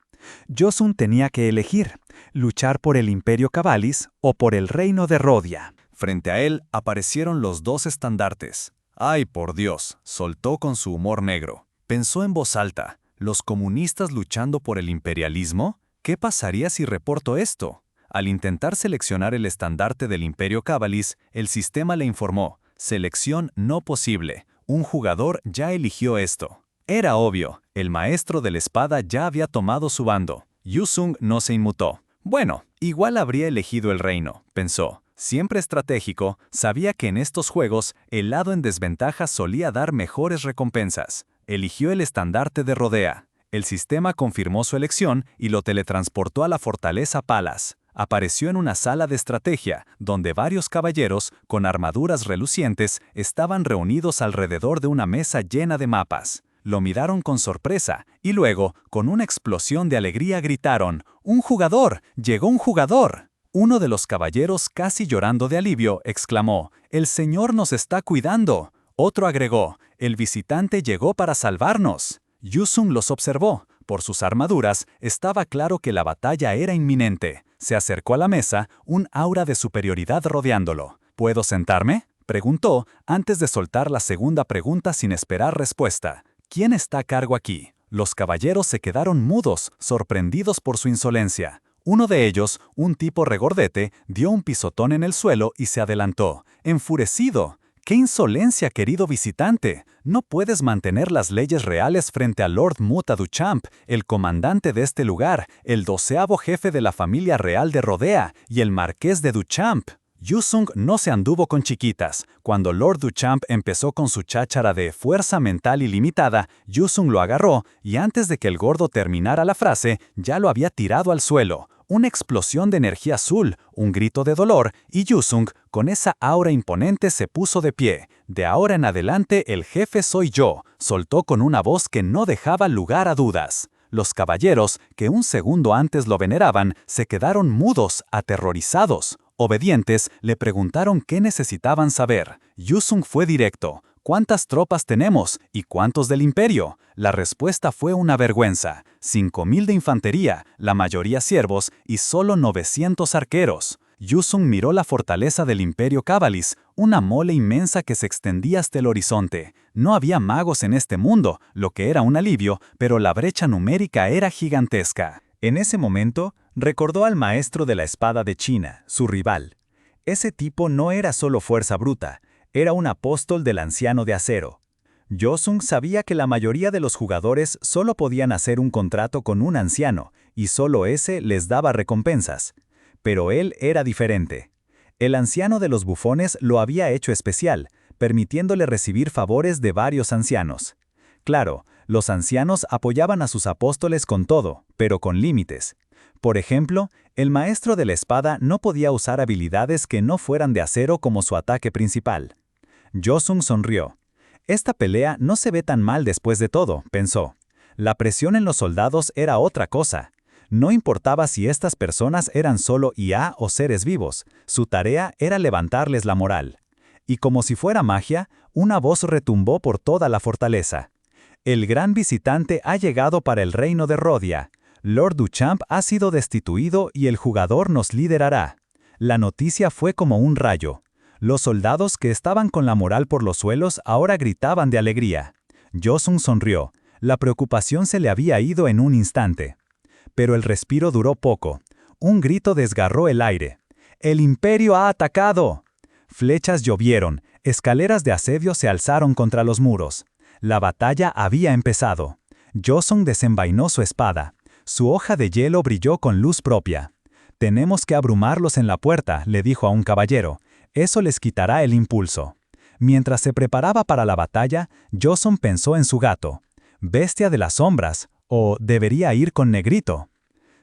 Joseon tenía que elegir, luchar por el Imperio Cavallis o por el reino de Rodia. Frente a él aparecieron los dos estandartes. ¡Ay, por Dios!, soltó con su humor negro. Pensó en voz alta. ¿Los comunistas luchando por el imperialismo? ¿Qué pasaría si reporto esto? Al intentar seleccionar el estandarte del Imperio Cavallis, el sistema le informó: selección no posible. Un jugador ya eligió esto. Era obvio, el maestro de la espada ya había tomado su bando. Joseon no se inmutó. Bueno, igual habría elegido el reino, pensó. Siempre estratégico, sabía que en estos juegos el lado en desventaja solía dar mejores recompensas. Eligió el estandarte de Rodea. El sistema confirmó su elección y lo teletransportó a la fortaleza Palas. Apareció en una sala de estrategia, donde varios caballeros, con armaduras relucientes, estaban reunidos alrededor de una mesa llena de mapas. Lo miraron con sorpresa, y luego, con una explosión de alegría, gritaron: ¡Un jugador! ¡Llegó un jugador! Uno de los caballeros, casi llorando de alivio, exclamó: ¡El Señor nos está cuidando! Otro agregó: ¡El visitante llegó para salvarnos! Joseon los observó. Por sus armaduras, estaba claro que la batalla era inminente. Se acercó a la mesa, un aura de superioridad rodeándolo. ¿Puedo sentarme?, preguntó, antes de soltar la segunda pregunta sin esperar respuesta. ¿Quién está a cargo aquí? Los caballeros se quedaron mudos, sorprendidos por su insolencia. Uno de ellos, un tipo regordete, dio un pisotón en el suelo y se adelantó, enfurecido. ¡Qué insolencia, querido visitante! No puedes mantener las leyes reales frente a Lord Muta Duchamp, el comandante de este lugar, el 12º jefe de la familia real de Rodea y el marqués de Duchamp. Joseon no se anduvo con chiquitas. Cuando Lord Duchamp empezó con su cháchara de fuerza mental ilimitada, Joseon lo agarró y antes de que el gordo terminara la frase, ya lo había tirado al suelo. Una explosión de energía azul, un grito de dolor, y Joseon, con esa aura imponente, se puso de pie. De ahora en adelante el jefe soy yo, soltó con una voz que no dejaba lugar a dudas. Los caballeros, que un segundo antes lo veneraban, se quedaron mudos, aterrorizados. Obedientes, le preguntaron qué necesitaban saber. Joseon fue directo. ¿Cuántas tropas tenemos y cuántos del imperio? La respuesta fue una vergüenza. 5.000 de infantería, la mayoría siervos y solo 900 arqueros. Joseon miró la fortaleza del Imperio Cavallis, una mole inmensa que se extendía hasta el horizonte. No había magos en este mundo, lo que era un alivio, pero la brecha numérica era gigantesca. En ese momento, recordó al maestro de la espada de China, su rival. Ese tipo no era solo fuerza bruta, era un apóstol del anciano de acero. Joseon sabía que la mayoría de los jugadores solo podían hacer un contrato con un anciano, y solo ese les daba recompensas. Pero él era diferente. El anciano de los bufones lo había hecho especial, permitiéndole recibir favores de varios ancianos. Claro, los ancianos apoyaban a sus apóstoles con todo, pero con límites. Por ejemplo, el maestro de la espada no podía usar habilidades que no fueran de acero como su ataque principal. Joseon sonrió. Esta pelea no se ve tan mal después de todo, pensó. La presión en los soldados era otra cosa. No importaba si estas personas eran solo IA o seres vivos, su tarea era levantarles la moral. Y como si fuera magia, una voz retumbó por toda la fortaleza. El gran visitante ha llegado para el reino de Rodia. Lord Duchamp ha sido destituido y el jugador nos liderará. La noticia fue como un rayo. Los soldados que estaban con la moral por los suelos ahora gritaban de alegría. Joseon sonrió. La preocupación se le había ido en un instante. Pero el respiro duró poco. Un grito desgarró el aire. ¡El imperio ha atacado! Flechas llovieron, escaleras de asedio se alzaron contra los muros. La batalla había empezado. Joseon desenvainó su espada. Su hoja de hielo brilló con luz propia. «Tenemos que abrumarlos en la puerta», le dijo a un caballero. «Eso les quitará el impulso». Mientras se preparaba para la batalla, Josun pensó en su gato. Bestia de las sombras, o debería ir con Negrito.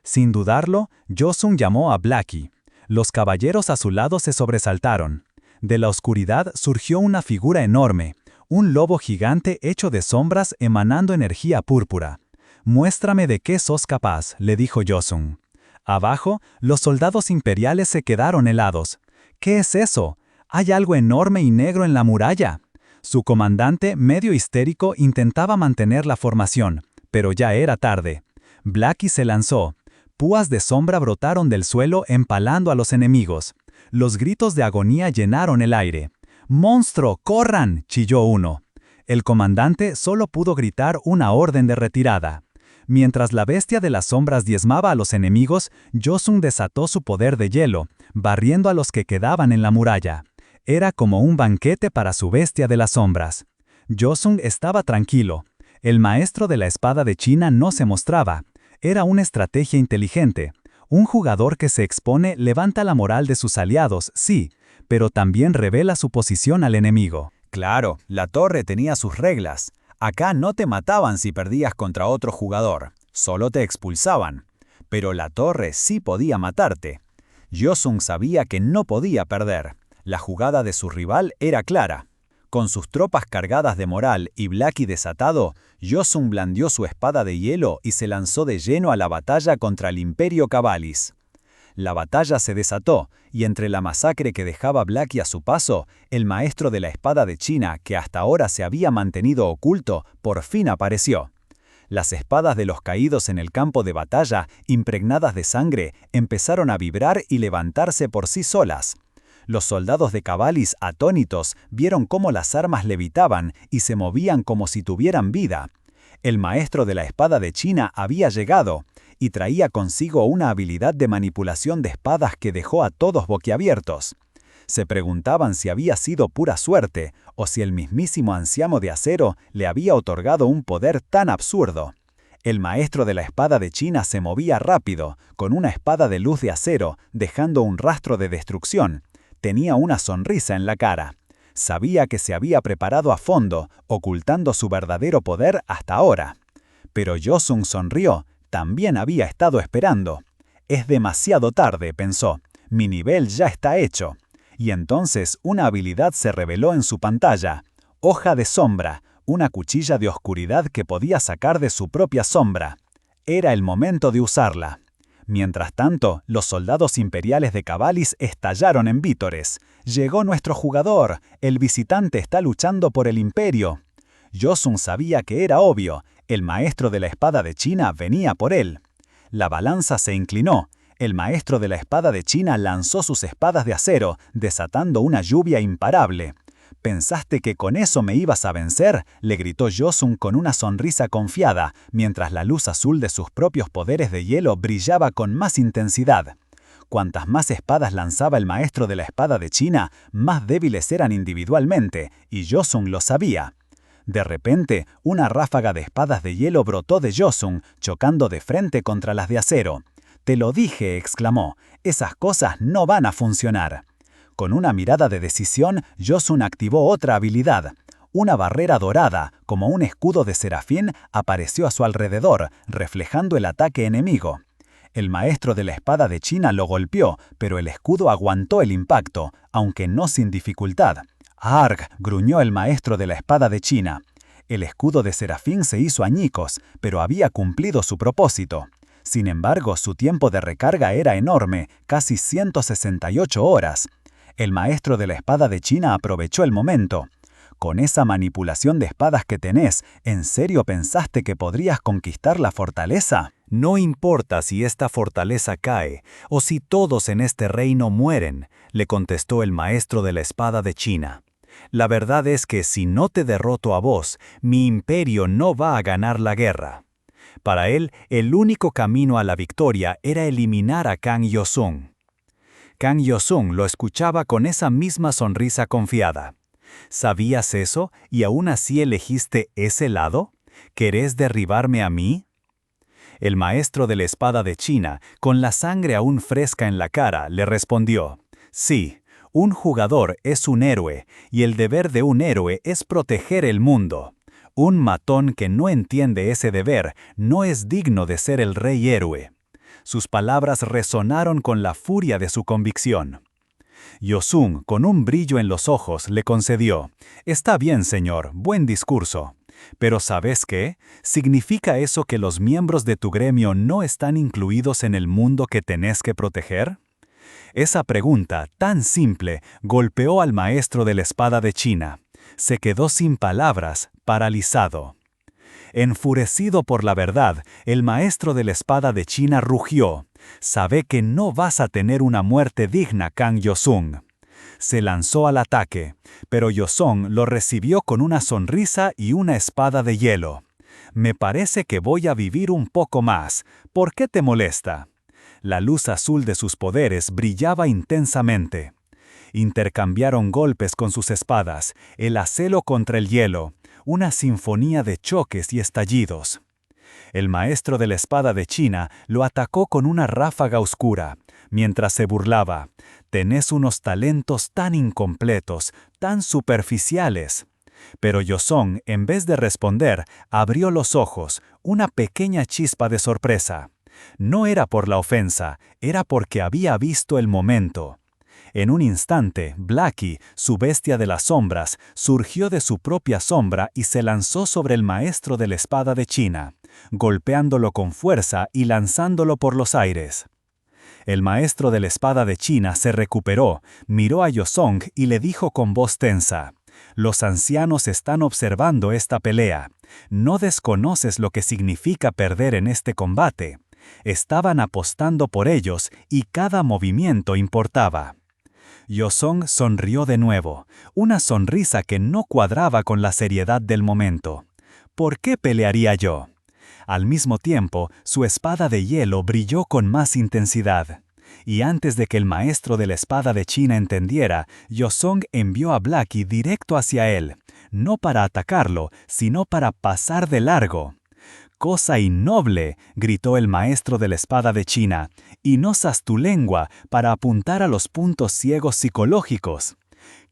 Sin dudarlo, Josun llamó a Blackie. Los caballeros a su lado se sobresaltaron. De la oscuridad surgió una figura enorme, un lobo gigante hecho de sombras emanando energía púrpura. «Muéstrame de qué sos capaz», le dijo Josun. Abajo, los soldados imperiales se quedaron helados. «¿Qué es eso? Hay algo enorme y negro en la muralla». Su comandante, medio histérico, intentaba mantener la formación, pero ya era tarde. Blackie se lanzó. Púas de sombra brotaron del suelo empalando a los enemigos. Los gritos de agonía llenaron el aire. «¡Monstruo, corran!», chilló uno. El comandante solo pudo gritar una orden de retirada. Mientras la bestia de las sombras diezmaba a los enemigos, Josun desató su poder de hielo, barriendo a los que quedaban en la muralla. Era como un banquete para su bestia de las sombras. Josun estaba tranquilo. El maestro de la espada de China no se mostraba. Era una estrategia inteligente. Un jugador que se expone levanta la moral de sus aliados, sí, pero también revela su posición al enemigo. Claro, la torre tenía sus reglas. Acá no te mataban si perdías contra otro jugador, solo te expulsaban. Pero la torre sí podía matarte. Josun sabía que no podía perder. La jugada de su rival era clara. Con sus tropas cargadas de moral y Blackie desatado, Josun blandió su espada de hielo y se lanzó de lleno a la batalla contra el Imperio Cavallis. La batalla se desató, y entre la masacre que dejaba Blackie a su paso, el maestro de la espada de China, que hasta ahora se había mantenido oculto, por fin apareció. Las espadas de los caídos en el campo de batalla, impregnadas de sangre, empezaron a vibrar y levantarse por sí solas. Los soldados de Cavallis, atónitos, vieron cómo las armas levitaban y se movían como si tuvieran vida. El maestro de la espada de China había llegado, y traía consigo una habilidad de manipulación de espadas que dejó a todos boquiabiertos. Se preguntaban si había sido pura suerte, o si el mismísimo anciano de acero le había otorgado un poder tan absurdo. El maestro de la espada de China se movía rápido, con una espada de luz de acero, dejando un rastro de destrucción. Tenía una sonrisa en la cara. Sabía que se había preparado a fondo, ocultando su verdadero poder hasta ahora. Pero Josun sonrió, también había estado esperando. «Es demasiado tarde», pensó. «Mi nivel ya está hecho». Y entonces una habilidad se reveló en su pantalla. Hoja de sombra, una cuchilla de oscuridad que podía sacar de su propia sombra. Era el momento de usarla. Mientras tanto, los soldados imperiales de Cavallis estallaron en vítores. «Llegó nuestro jugador, el visitante está luchando por el imperio». Josun sabía que era obvio, el maestro de la espada de China venía por él. La balanza se inclinó. El maestro de la espada de China lanzó sus espadas de acero, desatando una lluvia imparable. «¿Pensaste que con eso me ibas a vencer?», le gritó Josun con una sonrisa confiada, mientras la luz azul de sus propios poderes de hielo brillaba con más intensidad. Cuantas más espadas lanzaba el maestro de la espada de China, más débiles eran individualmente, y Josun lo sabía. De repente, una ráfaga de espadas de hielo brotó de Josun, chocando de frente contra las de acero. «Te lo dije», exclamó, «esas cosas no van a funcionar». Con una mirada de decisión, Josun activó otra habilidad. Una barrera dorada, como un escudo de serafín, apareció a su alrededor, reflejando el ataque enemigo. El maestro de la espada de China lo golpeó, pero el escudo aguantó el impacto, aunque no sin dificultad. «Arg», gruñó el maestro de la espada de China. El escudo de serafín se hizo añicos, pero había cumplido su propósito. Sin embargo, su tiempo de recarga era enorme, casi 168 horas. El maestro de la espada de China aprovechó el momento. «Con esa manipulación de espadas que tenés, ¿en serio pensaste que podrías conquistar la fortaleza? No importa si esta fortaleza cae, o si todos en este reino mueren», le contestó el maestro de la espada de China. «La verdad es que si no te derroto a vos, mi imperio no va a ganar la guerra». Para él, el único camino a la victoria era eliminar a Kang Yosun. Kang Yosun lo escuchaba con esa misma sonrisa confiada. «¿Sabías eso y aún así elegiste ese lado? ¿Querés derribarme a mí?». El maestro de la espada de China, con la sangre aún fresca en la cara, le respondió: «Sí, Un jugador es un héroe, y el deber de un héroe es proteger el mundo. Un matón que no entiende ese deber no es digno de ser el rey héroe. Sus palabras resonaron con la furia de su convicción. Yosung, con un brillo en los ojos, le concedió: «Está bien, señor, buen discurso. Pero ¿sabes qué? ¿Significa eso que los miembros de tu gremio no están incluidos en el mundo que tenés que proteger?» Esa pregunta, tan simple, golpeó al maestro de la espada de China. Se quedó sin palabras, paralizado. Enfurecido por la verdad, el maestro de la espada de China rugió: «Sabe que no vas a tener una muerte digna, Kang Yosung». Se lanzó al ataque, pero Yosung lo recibió con una sonrisa y una espada de hielo. «Me parece que voy a vivir un poco más. ¿Por qué te molesta?» La luz azul de sus poderes brillaba intensamente. Intercambiaron golpes con sus espadas, el acero contra el hielo, una sinfonía de choques y estallidos. El maestro de la espada de China lo atacó con una ráfaga oscura, mientras se burlaba: «Tenés unos talentos tan incompletos, tan superficiales». Pero Yosung, en vez de responder, abrió los ojos, una pequeña chispa de sorpresa. No era por la ofensa, era porque había visto el momento. En un instante, Blackie, su bestia de las sombras, surgió de su propia sombra y se lanzó sobre el maestro de la espada de China, golpeándolo con fuerza y lanzándolo por los aires. El maestro de la espada de China se recuperó, miró a Yosung y le dijo con voz tensa: «Los ancianos están observando esta pelea. No desconoces lo que significa perder en este combate. Estaban apostando por ellos y cada movimiento importaba». Yosung sonrió de nuevo, una sonrisa que no cuadraba con la seriedad del momento. «¿Por qué pelearía yo?» Al mismo tiempo, su espada de hielo brilló con más intensidad. Y antes de que el maestro de la espada de China entendiera, Yosung envió a Blackie directo hacia él, no para atacarlo, sino para pasar de largo. «¡Cosa innoble!», gritó el maestro de la espada de China, «y no usas tu lengua para apuntar a los puntos ciegos psicológicos».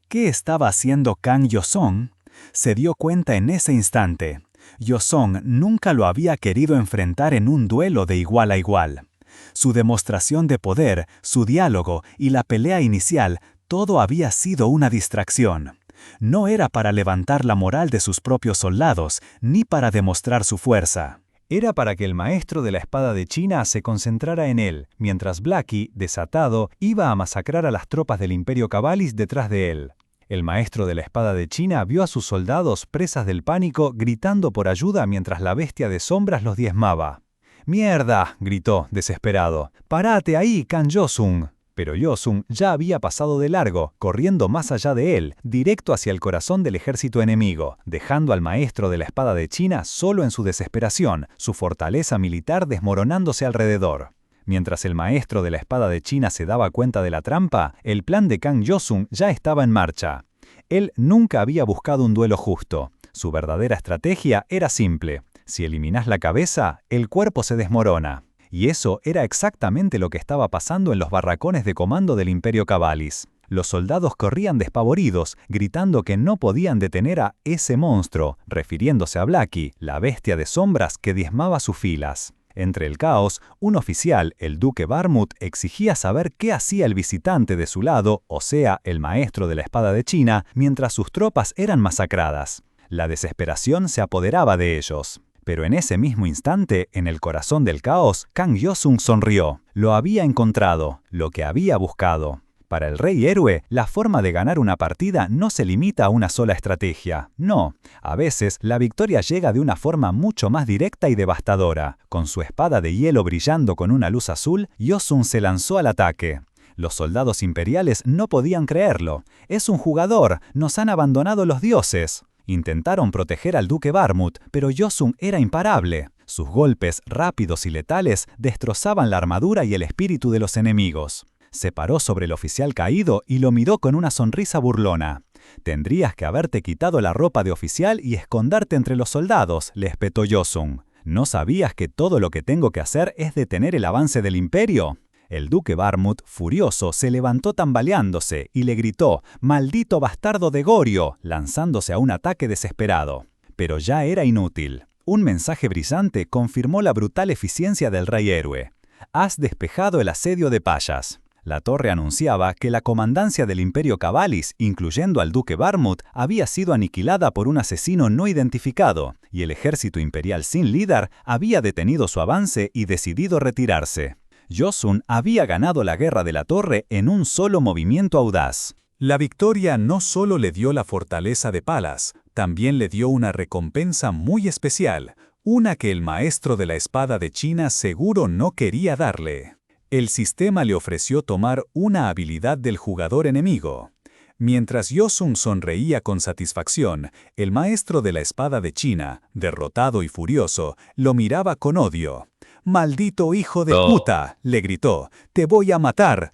¿Qué estaba haciendo Kang Yosung? Se dio cuenta en ese instante. Yosung nunca lo había querido enfrentar en un duelo de igual a igual. Su demostración de poder, su diálogo y la pelea inicial, todo había sido una distracción. No era para levantar la moral de sus propios soldados, ni para demostrar su fuerza. Era para que el maestro de la espada de China se concentrara en él, mientras Blackie, desatado, iba a masacrar a las tropas del Imperio Cabalis detrás de él. El maestro de la espada de China vio a sus soldados presas del pánico gritando por ayuda mientras la bestia de sombras los diezmaba. «¡Mierda!», gritó, desesperado. «¡Parate ahí, Kang Yosung!». Pero Yosung ya había pasado de largo, corriendo más allá de él, directo hacia el corazón del ejército enemigo, dejando al maestro de la espada de China solo en su desesperación, su fortaleza militar desmoronándose alrededor. Mientras el maestro de la espada de China se daba cuenta de la trampa, el plan de Kang Yosung ya estaba en marcha. Él nunca había buscado un duelo justo. Su verdadera estrategia era simple: si eliminás la cabeza, el cuerpo se desmorona. Y eso era exactamente lo que estaba pasando en los barracones de comando del Imperio Cabalis. Los soldados corrían despavoridos, gritando que no podían detener a ese monstruo, refiriéndose a Blackie, la bestia de sombras que diezmaba sus filas. Entre el caos, un oficial, el duque Barmut, exigía saber qué hacía el visitante de su lado, o sea, el maestro de la espada de China, mientras sus tropas eran masacradas. La desesperación se apoderaba de ellos. Pero en ese mismo instante, en el corazón del caos, Kang Yosung sonrió. Lo había encontrado, lo que había buscado. Para el rey héroe, la forma de ganar una partida no se limita a una sola estrategia. No, a veces la victoria llega de una forma mucho más directa y devastadora. Con su espada de hielo brillando con una luz azul, Yosung se lanzó al ataque. Los soldados imperiales no podían creerlo. «Es un jugador, nos han abandonado los dioses». Intentaron proteger al duque Barmut, pero Yosung era imparable. Sus golpes, rápidos y letales, destrozaban la armadura y el espíritu de los enemigos. Se paró sobre el oficial caído y lo miró con una sonrisa burlona. «Tendrías que haberte quitado la ropa de oficial y esconderte entre los soldados», le espetó Yosung. «¿No sabías que todo lo que tengo que hacer es detener el avance del imperio?». El duque Barmut, furioso, se levantó tambaleándose y le gritó: «¡Maldito bastardo de Gorio!», lanzándose a un ataque desesperado. Pero ya era inútil. Un mensaje brillante confirmó la brutal eficiencia del rey héroe. «Has despejado el asedio de Payas». La torre anunciaba que la comandancia del Imperio Cabalis, incluyendo al duque Barmut, había sido aniquilada por un asesino no identificado, y el ejército imperial sin líder había detenido su avance y decidido retirarse. Josun había ganado la guerra de la torre en un solo movimiento audaz. La victoria no solo le dio la fortaleza de Palas, también le dio una recompensa muy especial, una que el maestro de la espada de China seguro no quería darle. El sistema le ofreció tomar una habilidad del jugador enemigo. Mientras Josun sonreía con satisfacción, el maestro de la espada de China, derrotado y furioso, lo miraba con odio. «¡Maldito hijo de puta!», le gritó. «¡Te voy a matar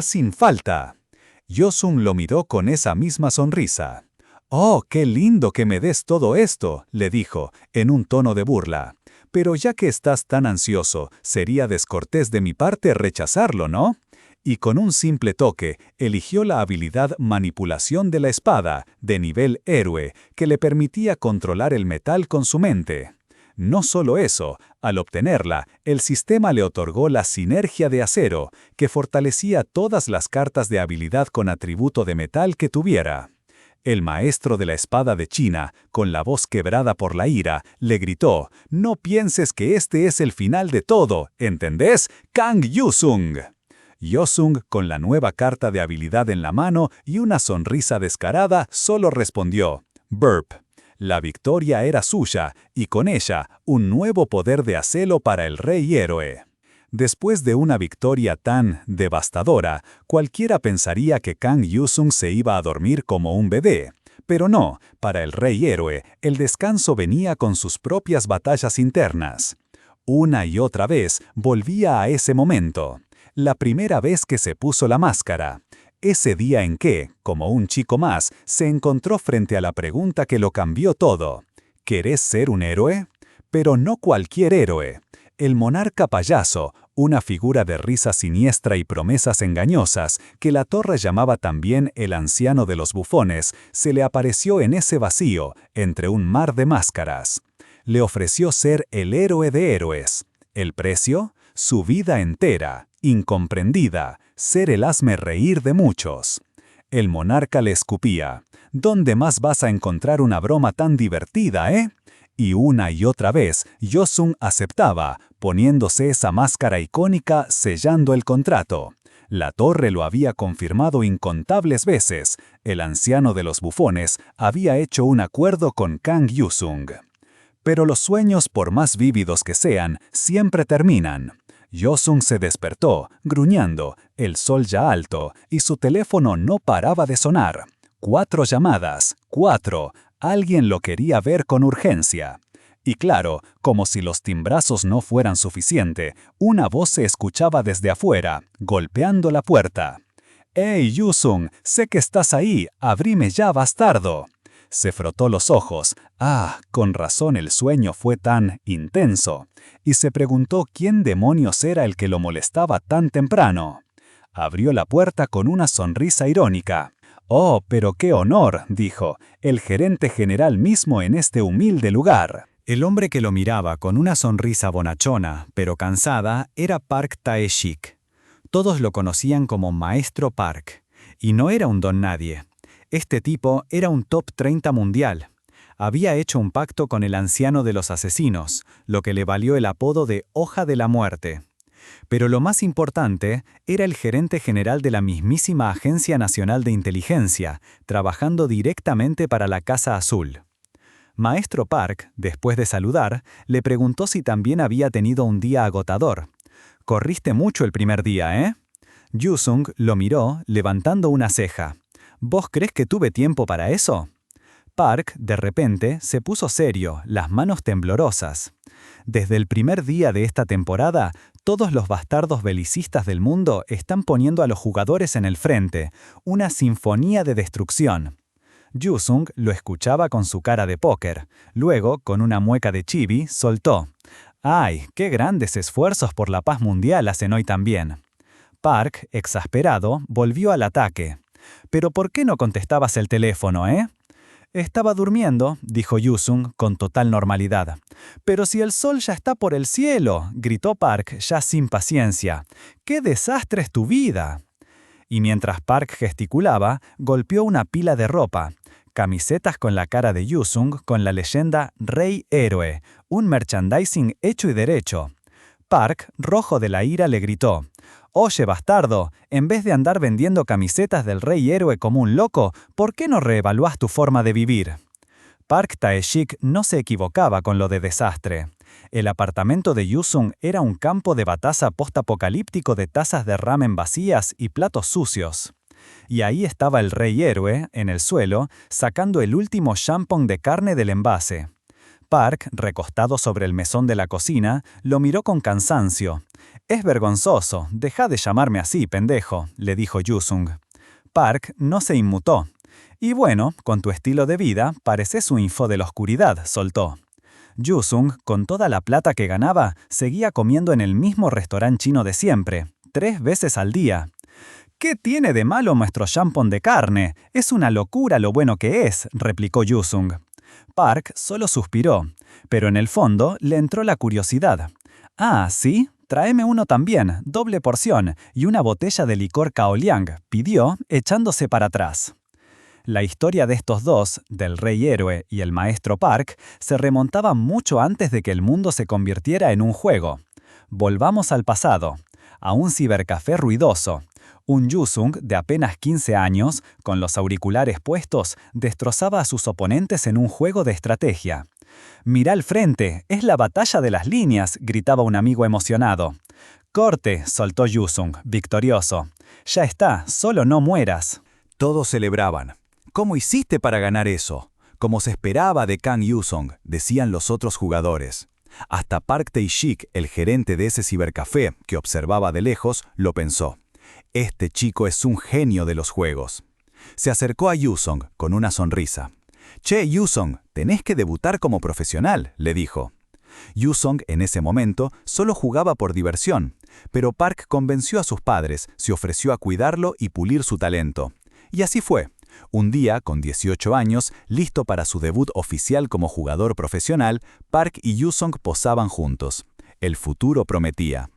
sin falta!». Josun lo miró con esa misma sonrisa. «Oh, qué lindo que me des todo esto», le dijo, en un tono de burla. «Pero ya que estás tan ansioso, sería descortés de mi parte rechazarlo, ¿no?». Y con un simple toque, eligió la habilidad Manipulación de la Espada, de nivel héroe, que le permitía controlar el metal con su mente. No solo eso, al obtenerla, el sistema le otorgó la Sinergia de Acero, que fortalecía todas las cartas de habilidad con atributo de metal que tuviera. El maestro de la espada de China, con la voz quebrada por la ira, le gritó: «No pienses que este es el final de todo, ¿entendés? ¡Kang Yusung!». Yosung, con la nueva carta de habilidad en la mano y una sonrisa descarada, solo respondió: «Burp». La victoria era suya, y con ella, un nuevo poder de acelo para el rey héroe. Después de una victoria tan devastadora, cualquiera pensaría que Kang Yusung se iba a dormir como un bebé. Pero no, para el rey héroe, el descanso venía con sus propias batallas internas. Una y otra vez volvía a ese momento. La primera vez que se puso la máscara. Ese día en que, como un chico más, se encontró frente a la pregunta que lo cambió todo. ¿Querés ser un héroe? Pero no cualquier héroe. El monarca payaso, una figura de risa siniestra y promesas engañosas, que la torre llamaba también el anciano de los bufones, se le apareció en ese vacío, entre un mar de máscaras. Le ofreció ser el héroe de héroes. ¿El precio? Su vida entera, incomprendida, ser el hazmerreír de muchos. El monarca le escupía: «¿Dónde más vas a encontrar una broma tan divertida, eh?». Y una y otra vez, Josun aceptaba, poniéndose esa máscara icónica, sellando el contrato. La torre lo había confirmado incontables veces. El anciano de los bufones había hecho un acuerdo con Kang Yusung. Pero los sueños, por más vívidos que sean, siempre terminan. Josun se despertó, gruñendo, el sol ya alto, y su teléfono no paraba de sonar. 4 llamadas, 4. Alguien lo quería ver con urgencia. Y claro, como si los timbrazos no fueran suficiente, una voz se escuchaba desde afuera, golpeando la puerta. «¡Hey, Yusung! Sé que estás ahí. Abrime ya, bastardo». Se frotó los ojos. Con razón el sueño fue tan intenso. Y se preguntó quién demonios era el que lo molestaba tan temprano. Abrió la puerta con una sonrisa irónica. «Oh, pero qué honor», dijo, «el gerente general mismo en este humilde lugar». El hombre que lo miraba con una sonrisa bonachona, pero cansada, era Park Tae-shik. Todos lo conocían como Maestro Park. Y no era un don nadie. Este tipo era un top 30 mundial. Había hecho un pacto con el anciano de los asesinos, lo que le valió el apodo de Hoja de la Muerte. Pero lo más importante era el gerente general de la mismísima Agencia Nacional de Inteligencia, trabajando directamente para la Casa Azul. Maestro Park, después de saludar, le preguntó si también había tenido un día agotador. «Corriste mucho el primer día, ¿eh?». Yusung lo miró, levantando una ceja. «¿Vos crees que tuve tiempo para eso?». Park, de repente, se puso serio, las manos temblorosas. «Desde el primer día de esta temporada, todos los bastardos belicistas del mundo están poniendo a los jugadores en el frente, una sinfonía de destrucción». Yusung lo escuchaba con su cara de póker. Luego, con una mueca de chibi, soltó: «¡Ay, qué grandes esfuerzos por la paz mundial hacen hoy también!». Park, exasperado, volvió al ataque. «¿Pero por qué no contestabas el teléfono, eh?» «Estaba durmiendo», dijo Yu-sung con total normalidad. «Pero si el sol ya está por el cielo», gritó Park ya sin paciencia. «¡Qué desastre es tu vida!» Y mientras Park gesticulaba, golpeó una pila de ropa. Camisetas con la cara de Yu-sung con la leyenda Rey Héroe, un merchandising hecho y derecho. Park, rojo de la ira, le gritó: «Oye, bastardo, en vez de andar vendiendo camisetas del Rey Héroe como un loco, ¿por qué no reevalúas tu forma de vivir?» Park Tae-sik no se equivocaba con lo de desastre. El apartamento de Yu-sung era un campo de batalla postapocalíptico de tazas de ramen vacías y platos sucios. Y ahí estaba el Rey Héroe, en el suelo, sacando el último champón de carne del envase. Park, recostado sobre el mesón de la cocina, lo miró con cansancio. «Es vergonzoso, deja de llamarme así, pendejo», le dijo Yu-sung. Park no se inmutó. «Y bueno, con tu estilo de vida, pareces un info de la oscuridad», soltó. Yu-sung, con toda la plata que ganaba, seguía comiendo en el mismo restaurante chino de siempre, 3 veces al día. «¿Qué tiene de malo nuestro champón de carne? Es una locura lo bueno que es», replicó Yu-sung. Park solo suspiró, pero en el fondo le entró la curiosidad. «Ah, ¿sí? Tráeme uno también, doble porción, y una botella de licor Kaoliang», pidió, echándose para atrás. La historia de estos dos, del Rey Héroe y el Maestro Park, se remontaba mucho antes de que el mundo se convirtiera en un juego. Volvamos al pasado, a un cibercafé ruidoso. Un Yu-sung de apenas 15 años, con los auriculares puestos, destrozaba a sus oponentes en un juego de estrategia. «Mirá al frente, es la batalla de las líneas», gritaba un amigo emocionado. «Corte», soltó Yu-sung, victorioso. «Ya está, solo no mueras». Todos celebraban. «¿Cómo hiciste para ganar eso?», como se esperaba de Kang Yu-sung, decían los otros jugadores. Hasta Park Tae-sik, el gerente de ese cibercafé, que observaba de lejos, lo pensó. «Este chico es un genio de los juegos». Se acercó a Yu-sung con una sonrisa. «Che, Yu-sung, tenés que debutar como profesional», le dijo. Yu-sung en ese momento solo jugaba por diversión, pero Park convenció a sus padres, se ofreció a cuidarlo y pulir su talento. Y así fue. Un día, con 18 años, listo para su debut oficial como jugador profesional, Park y Yu-sung posaban juntos. El futuro prometía.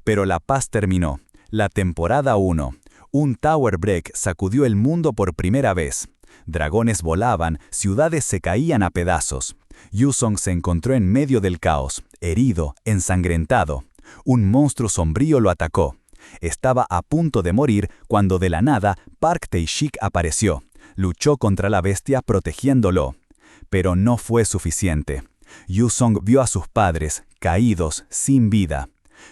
Pero la paz terminó. La temporada 1. Un Tower Break sacudió el mundo por primera vez. Dragones volaban, ciudades se caían a pedazos. Yu-sung se encontró en medio del caos, herido, ensangrentado. Un monstruo sombrío lo atacó. Estaba a punto de morir cuando de la nada Park Tae-sik apareció. Luchó contra la bestia protegiéndolo. Pero no fue suficiente. Yu-sung vio a sus padres, caídos, sin vida.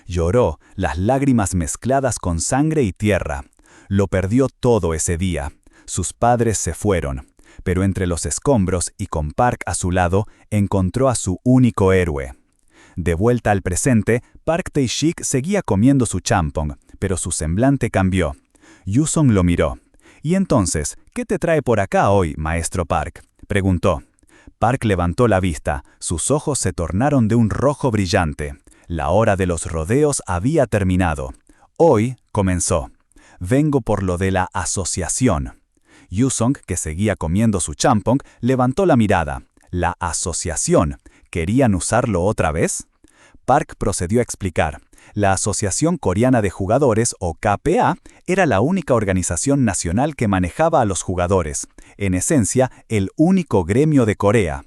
Lloró, las lágrimas mezcladas con sangre y tierra. Lo perdió todo ese día. Sus padres se fueron. Pero entre los escombros y con Park a su lado, encontró a su único héroe. De vuelta al presente, Park Tae-sik seguía comiendo su champón, pero su semblante cambió. Yu-sung lo miró. «¿Y entonces, qué te trae por acá hoy, maestro Park?», preguntó. Park levantó la vista, sus ojos se tornaron de un rojo brillante. La hora de los rodeos había terminado. Hoy comenzó. «Vengo por lo de la asociación». Yu-sung, que seguía comiendo su champón, levantó la mirada. «¿La asociación? ¿Querían usarlo otra vez?». Park procedió a explicar. La Asociación Coreana de Jugadores, o KPA, era la única organización nacional que manejaba a los jugadores, en esencia, el único gremio de Corea.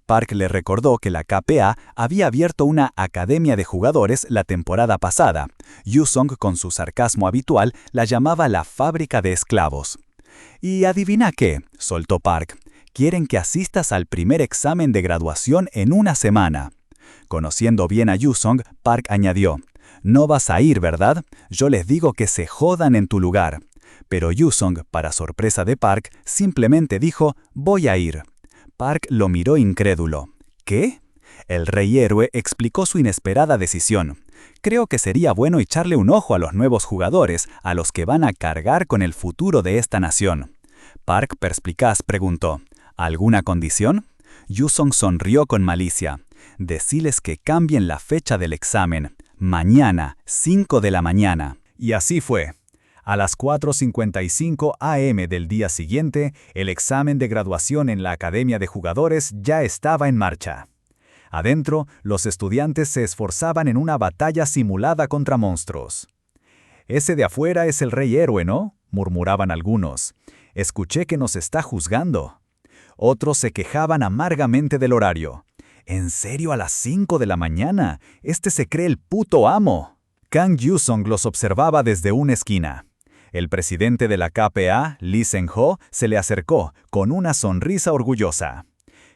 Park le recordó que la KPA había abierto una academia de jugadores la temporada pasada. Yu-sung, con su sarcasmo habitual, la llamaba la fábrica de esclavos. «Y adivina qué», soltó Park. «Quieren que asistas al primer examen de graduación en una semana». Conociendo bien a Yu-sung, Park añadió: «No vas a ir, ¿verdad? Yo les digo que se jodan en tu lugar». Pero Yu-sung, para sorpresa de Park, simplemente dijo: «Voy a ir». Park lo miró incrédulo. ¿Qué? El Rey Héroe explicó su inesperada decisión. «Creo que sería bueno echarle un ojo a los nuevos jugadores, a los que van a cargar con el futuro de esta nación». Park, perspicaz, preguntó: «¿Alguna condición?». Yu-sung sonrió con malicia. «Deciles que cambien la fecha del examen. Mañana, 5 de la mañana. Y así fue. A las 4:55 am del día siguiente, el examen de graduación en la Academia de Jugadores ya estaba en marcha. Adentro, los estudiantes se esforzaban en una batalla simulada contra monstruos. «Ese de afuera es el rey héroe, ¿no?», murmuraban algunos. «Escuché que nos está juzgando». Otros se quejaban amargamente del horario. «¿En serio a las 5 de la mañana? Este se cree el puto amo». Kang Yusong los observaba desde una esquina. El presidente de la KPA, Lee Sen-ho, se le acercó, con una sonrisa orgullosa.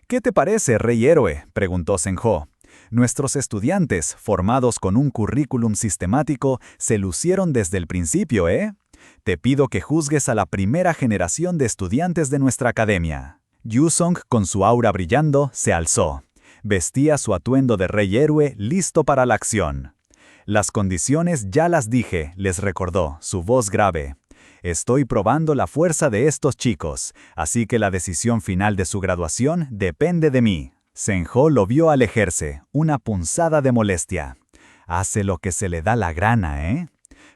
«¿Qué te parece, rey héroe?», preguntó Sen-ho. «Nuestros estudiantes, formados con un currículum sistemático, se lucieron desde el principio, ¿eh? Te pido que juzgues a la primera generación de estudiantes de nuestra academia». Yusong, con su aura brillando, se alzó. Vestía su atuendo de rey héroe, listo para la acción. «Las condiciones ya las dije», les recordó, su voz grave. «Estoy probando la fuerza de estos chicos, así que la decisión final de su graduación depende de mí». Sen-ho lo vio alejarse, una punzada de molestia. «Hace lo que se le da la gana, ¿eh?».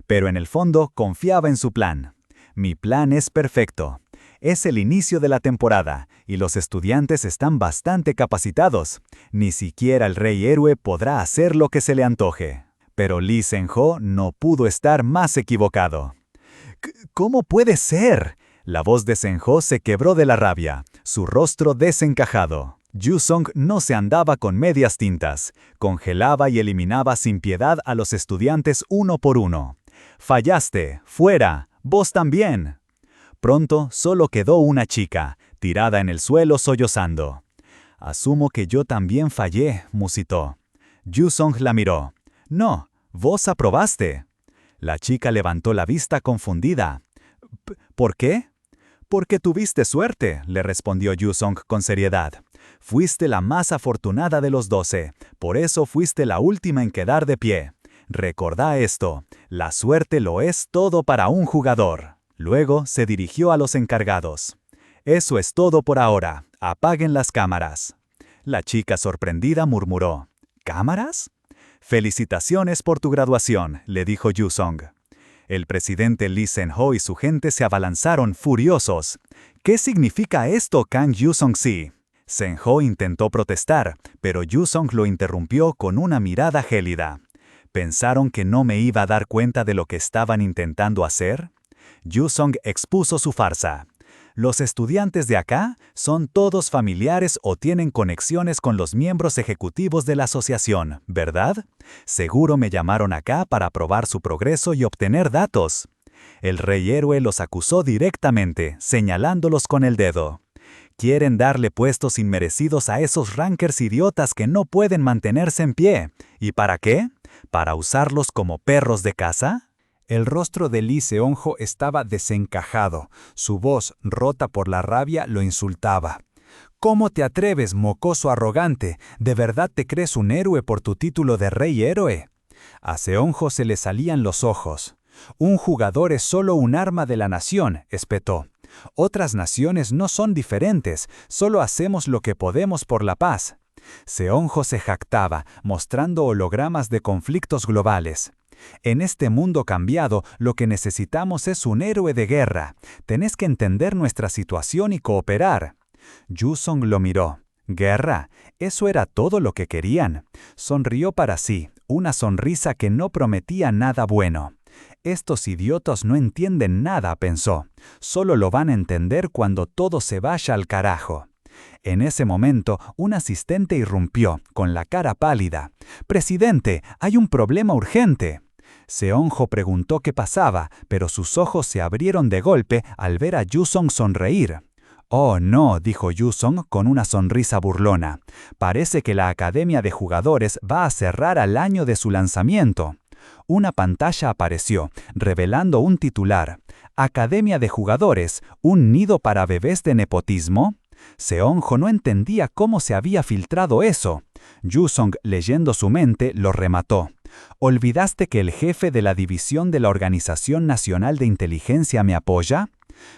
Pero en el fondo confiaba en su plan. «Mi plan es perfecto. Es el inicio de la temporada, y los estudiantes están bastante capacitados. Ni siquiera el rey héroe podrá hacer lo que se le antoje». Pero Lee Sen-ho no pudo estar más equivocado. «¿Cómo puede ser?». La voz de Sen-ho se quebró de la rabia, su rostro desencajado. Yusong no se andaba con medias tintas. Congelaba y eliminaba sin piedad a los estudiantes uno por uno. «Fallaste, fuera, vos también». Pronto solo quedó una chica, tirada en el suelo sollozando. «Asumo que yo también fallé», musitó. Yusong la miró. «No, vos aprobaste». La chica levantó la vista confundida. «¿Por qué?». «Porque tuviste suerte», le respondió Yusong con seriedad. «Fuiste la más afortunada de los 12, por eso fuiste la última en quedar de pie. Recordá esto, la suerte lo es todo para un jugador». Luego se dirigió a los encargados. «Eso es todo por ahora, apaguen las cámaras». La chica sorprendida murmuró. «¿Cámaras?». «Felicitaciones por tu graduación», le dijo Yusong. El presidente Lee Sen-ho y su gente se abalanzaron furiosos. «¿Qué significa esto, Kang Yusong-si?». Sen-ho intentó protestar, pero Yusong lo interrumpió con una mirada gélida. ¿Pensaron que no me iba a dar cuenta de lo que estaban intentando hacer? Yusong expuso su farsa. «Los estudiantes de acá son todos familiares o tienen conexiones con los miembros ejecutivos de la asociación, ¿verdad? Seguro me llamaron acá para probar su progreso y obtener datos». El rey héroe los acusó directamente, señalándolos con el dedo. «Quieren darle puestos inmerecidos a esos rankers idiotas que no pueden mantenerse en pie. ¿Y para qué? ¿Para usarlos como perros de caza?». El rostro de Lee Seon-ho estaba desencajado. Su voz, rota por la rabia, lo insultaba. «¿Cómo te atreves, mocoso arrogante? ¿De verdad te crees un héroe por tu título de rey héroe?». A Seon-ho se le salían los ojos. «Un jugador es solo un arma de la nación», espetó. «Otras naciones no son diferentes, solo hacemos lo que podemos por la paz». Seon-ho se jactaba, mostrando hologramas de conflictos globales. «En este mundo cambiado, lo que necesitamos es un héroe de guerra. Tenés que entender nuestra situación y cooperar». Yusong lo miró. «¿Guerra? ¿Eso era todo lo que querían?». Sonrió para sí, una sonrisa que no prometía nada bueno. «Estos idiotas no entienden nada», pensó. «Solo lo van a entender cuando todo se vaya al carajo». En ese momento, un asistente irrumpió, con la cara pálida. «Presidente, hay un problema urgente». Seon-ho preguntó qué pasaba, pero sus ojos se abrieron de golpe al ver a Yusong sonreír. «Oh, no», dijo Yusong con una sonrisa burlona. «Parece que la Academia de Jugadores va a cerrar al año de su lanzamiento». Una pantalla apareció, revelando un titular. «Academia de Jugadores, ¿un nido para bebés de nepotismo?». Seon-ho no entendía cómo se había filtrado eso. Yusong, leyendo su mente, lo remató. «¿Olvidaste que el jefe de la división de la Organización Nacional de Inteligencia me apoya?».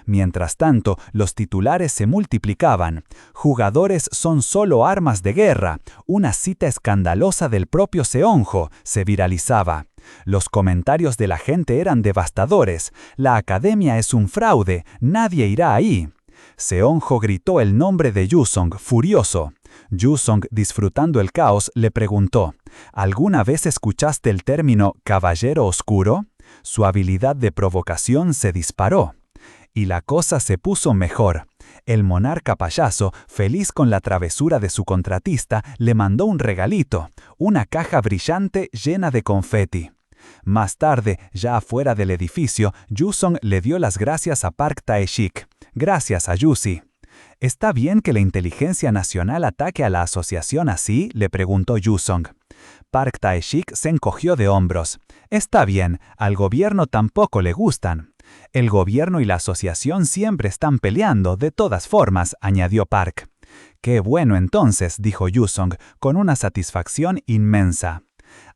Mientras tanto, los titulares se multiplicaban. «Jugadores son solo armas de guerra». Una cita escandalosa del propio Seon-ho se viralizaba. Los comentarios de la gente eran devastadores. La academia es un fraude, nadie irá ahí. Seonjo gritó el nombre de Yusong, furioso. Yusong, disfrutando el caos, le preguntó, ¿alguna vez escuchaste el término caballero oscuro? Su habilidad de provocación se disparó. Y la cosa se puso mejor. El monarca payaso, feliz con la travesura de su contratista, le mandó un regalito, una caja brillante llena de confeti. Más tarde, ya afuera del edificio, Yusong le dio las gracias a Park Tae-sik. Gracias a Yusi. ¿Está bien que la inteligencia nacional ataque a la asociación así?, le preguntó Yusong. Park Tae-sik se encogió de hombros. Está bien, al gobierno tampoco le gustan. El gobierno y la asociación siempre están peleando, de todas formas, añadió Park. Qué bueno entonces, dijo Yusong, con una satisfacción inmensa.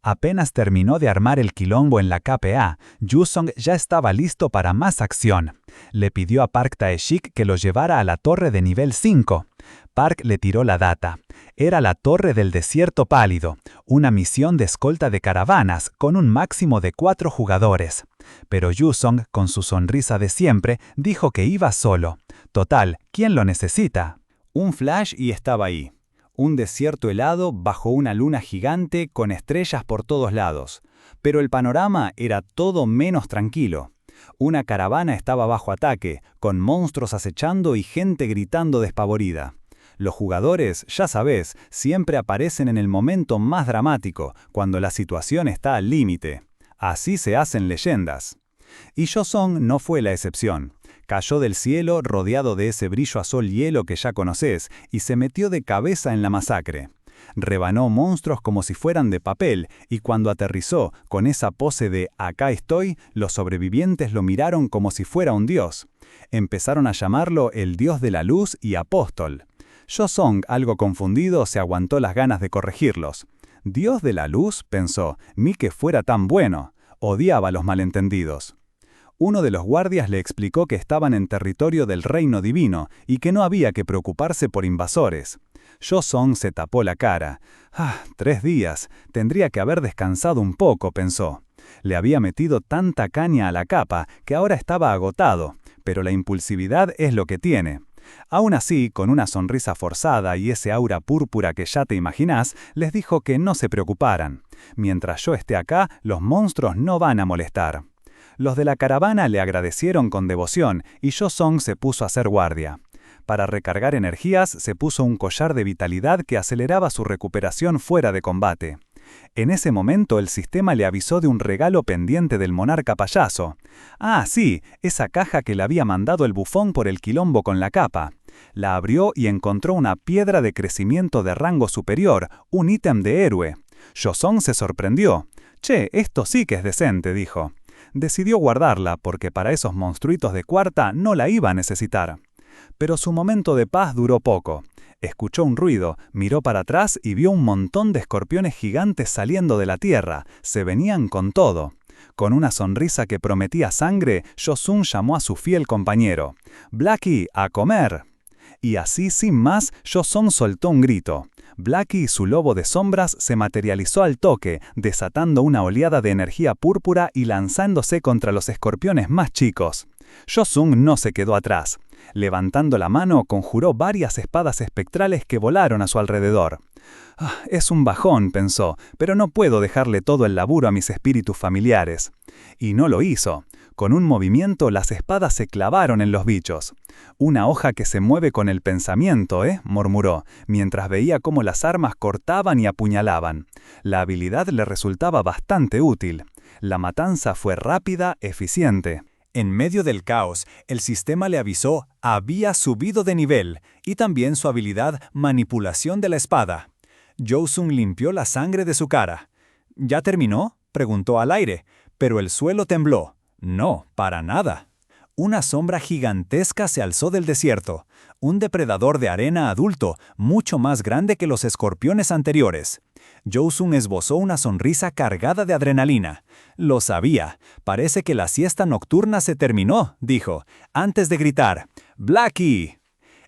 Apenas terminó de armar el quilombo en la KPA, Yusong ya estaba listo para más acción. Le pidió a Park Tae-sik que lo llevara a la torre de nivel 5. Park le tiró la data. Era la Torre del Desierto Pálido, una misión de escolta de caravanas con un máximo de 4 jugadores. Pero Yusong, con su sonrisa de siempre, dijo que iba solo. Total, ¿quién lo necesita? Un flash y estaba ahí. Un desierto helado bajo una luna gigante con estrellas por todos lados. Pero el panorama era todo menos tranquilo. Una caravana estaba bajo ataque, con monstruos acechando y gente gritando despavorida. Los jugadores, ya sabes, siempre aparecen en el momento más dramático, cuando la situación está al límite. Así se hacen leyendas. Y Yosong no fue la excepción. Cayó del cielo rodeado de ese brillo azul hielo que ya conoces y se metió de cabeza en la masacre. Rebanó monstruos como si fueran de papel y cuando aterrizó con esa pose de «acá estoy», los sobrevivientes lo miraron como si fuera un dios. Empezaron a llamarlo el dios de la luz y apóstol. Yosong, algo confundido, se aguantó las ganas de corregirlos. «¿Dios de la luz?», pensó, «ni que fuera tan bueno». Odiaba los malentendidos. Uno de los guardias le explicó que estaban en territorio del reino divino y que no había que preocuparse por invasores. Yosong se tapó la cara. 3 días. Tendría que haber descansado un poco, pensó. Le había metido tanta caña a la capa que ahora estaba agotado, pero la impulsividad es lo que tiene. Aún así, con una sonrisa forzada y ese aura púrpura que ya te imaginás, les dijo que no se preocuparan. Mientras yo esté acá, los monstruos no van a molestar. Los de la caravana le agradecieron con devoción y Yosong se puso a hacer guardia. Para recargar energías, se puso un collar de vitalidad que aceleraba su recuperación fuera de combate. En ese momento el sistema le avisó de un regalo pendiente del monarca payaso. Ah, sí, esa caja que le había mandado el bufón por el quilombo con la capa. La abrió y encontró una piedra de crecimiento de rango superior, un ítem de héroe. Yosong se sorprendió. «Che, esto sí que es decente», dijo. Decidió guardarla porque para esos monstruitos de cuarta no la iba a necesitar. Pero su momento de paz duró poco. Escuchó un ruido, miró para atrás y vio un montón de escorpiones gigantes saliendo de la tierra. Se venían con todo. Con una sonrisa que prometía sangre, Yosung llamó a su fiel compañero. «Blackie, a comer». Y así, sin más, Yosung soltó un grito. Blackie y su lobo de sombras se materializó al toque, desatando una oleada de energía púrpura y lanzándose contra los escorpiones más chicos. Yosung no se quedó atrás. Levantando la mano, conjuró varias espadas espectrales que volaron a su alrededor. Es un bajón, pensó, pero no puedo dejarle todo el laburo a mis espíritus familiares. Y no lo hizo. Con un movimiento, las espadas se clavaron en los bichos. «Una hoja que se mueve con el pensamiento», murmuró, mientras veía cómo las armas cortaban y apuñalaban. La habilidad le resultaba bastante útil. La matanza fue rápida, eficiente. En medio del caos, el sistema le avisó había subido de nivel y también su habilidad manipulación de la espada. Yosung limpió la sangre de su cara. «¿Ya terminó?», preguntó al aire, pero el suelo tembló. No, para nada. Una sombra gigantesca se alzó del desierto, un depredador de arena adulto, mucho más grande que los escorpiones anteriores. Yosung esbozó una sonrisa cargada de adrenalina. Lo sabía. Parece que la siesta nocturna se terminó, dijo, antes de gritar, «¡Blackie!».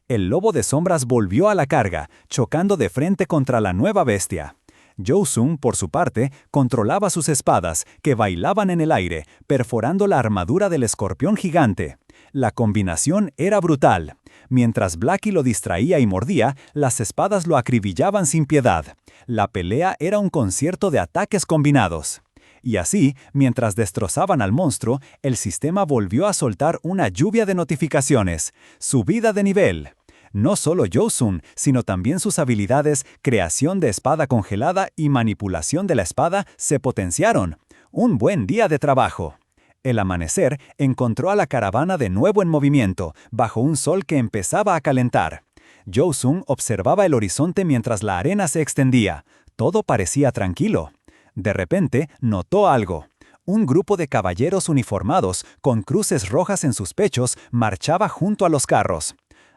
El lobo de sombras volvió a la carga, chocando de frente contra la nueva bestia. Josung, por su parte, controlaba sus espadas, que bailaban en el aire, perforando la armadura del escorpión gigante. La combinación era brutal. Mientras Blackie lo distraía y mordía, las espadas lo acribillaban sin piedad. La pelea era un concierto de ataques combinados. Y así, mientras destrozaban al monstruo, el sistema volvió a soltar una lluvia de notificaciones. Subida de nivel. No solo Josung, sino también sus habilidades creación de espada congelada y manipulación de la espada se potenciaron. Un buen día de trabajo. El amanecer encontró a la caravana de nuevo en movimiento, bajo un sol que empezaba a calentar. Josung observaba el horizonte mientras la arena se extendía. Todo parecía tranquilo. De repente, notó algo. Un grupo de caballeros uniformados, con cruces rojas en sus pechos, marchaba junto a los carros.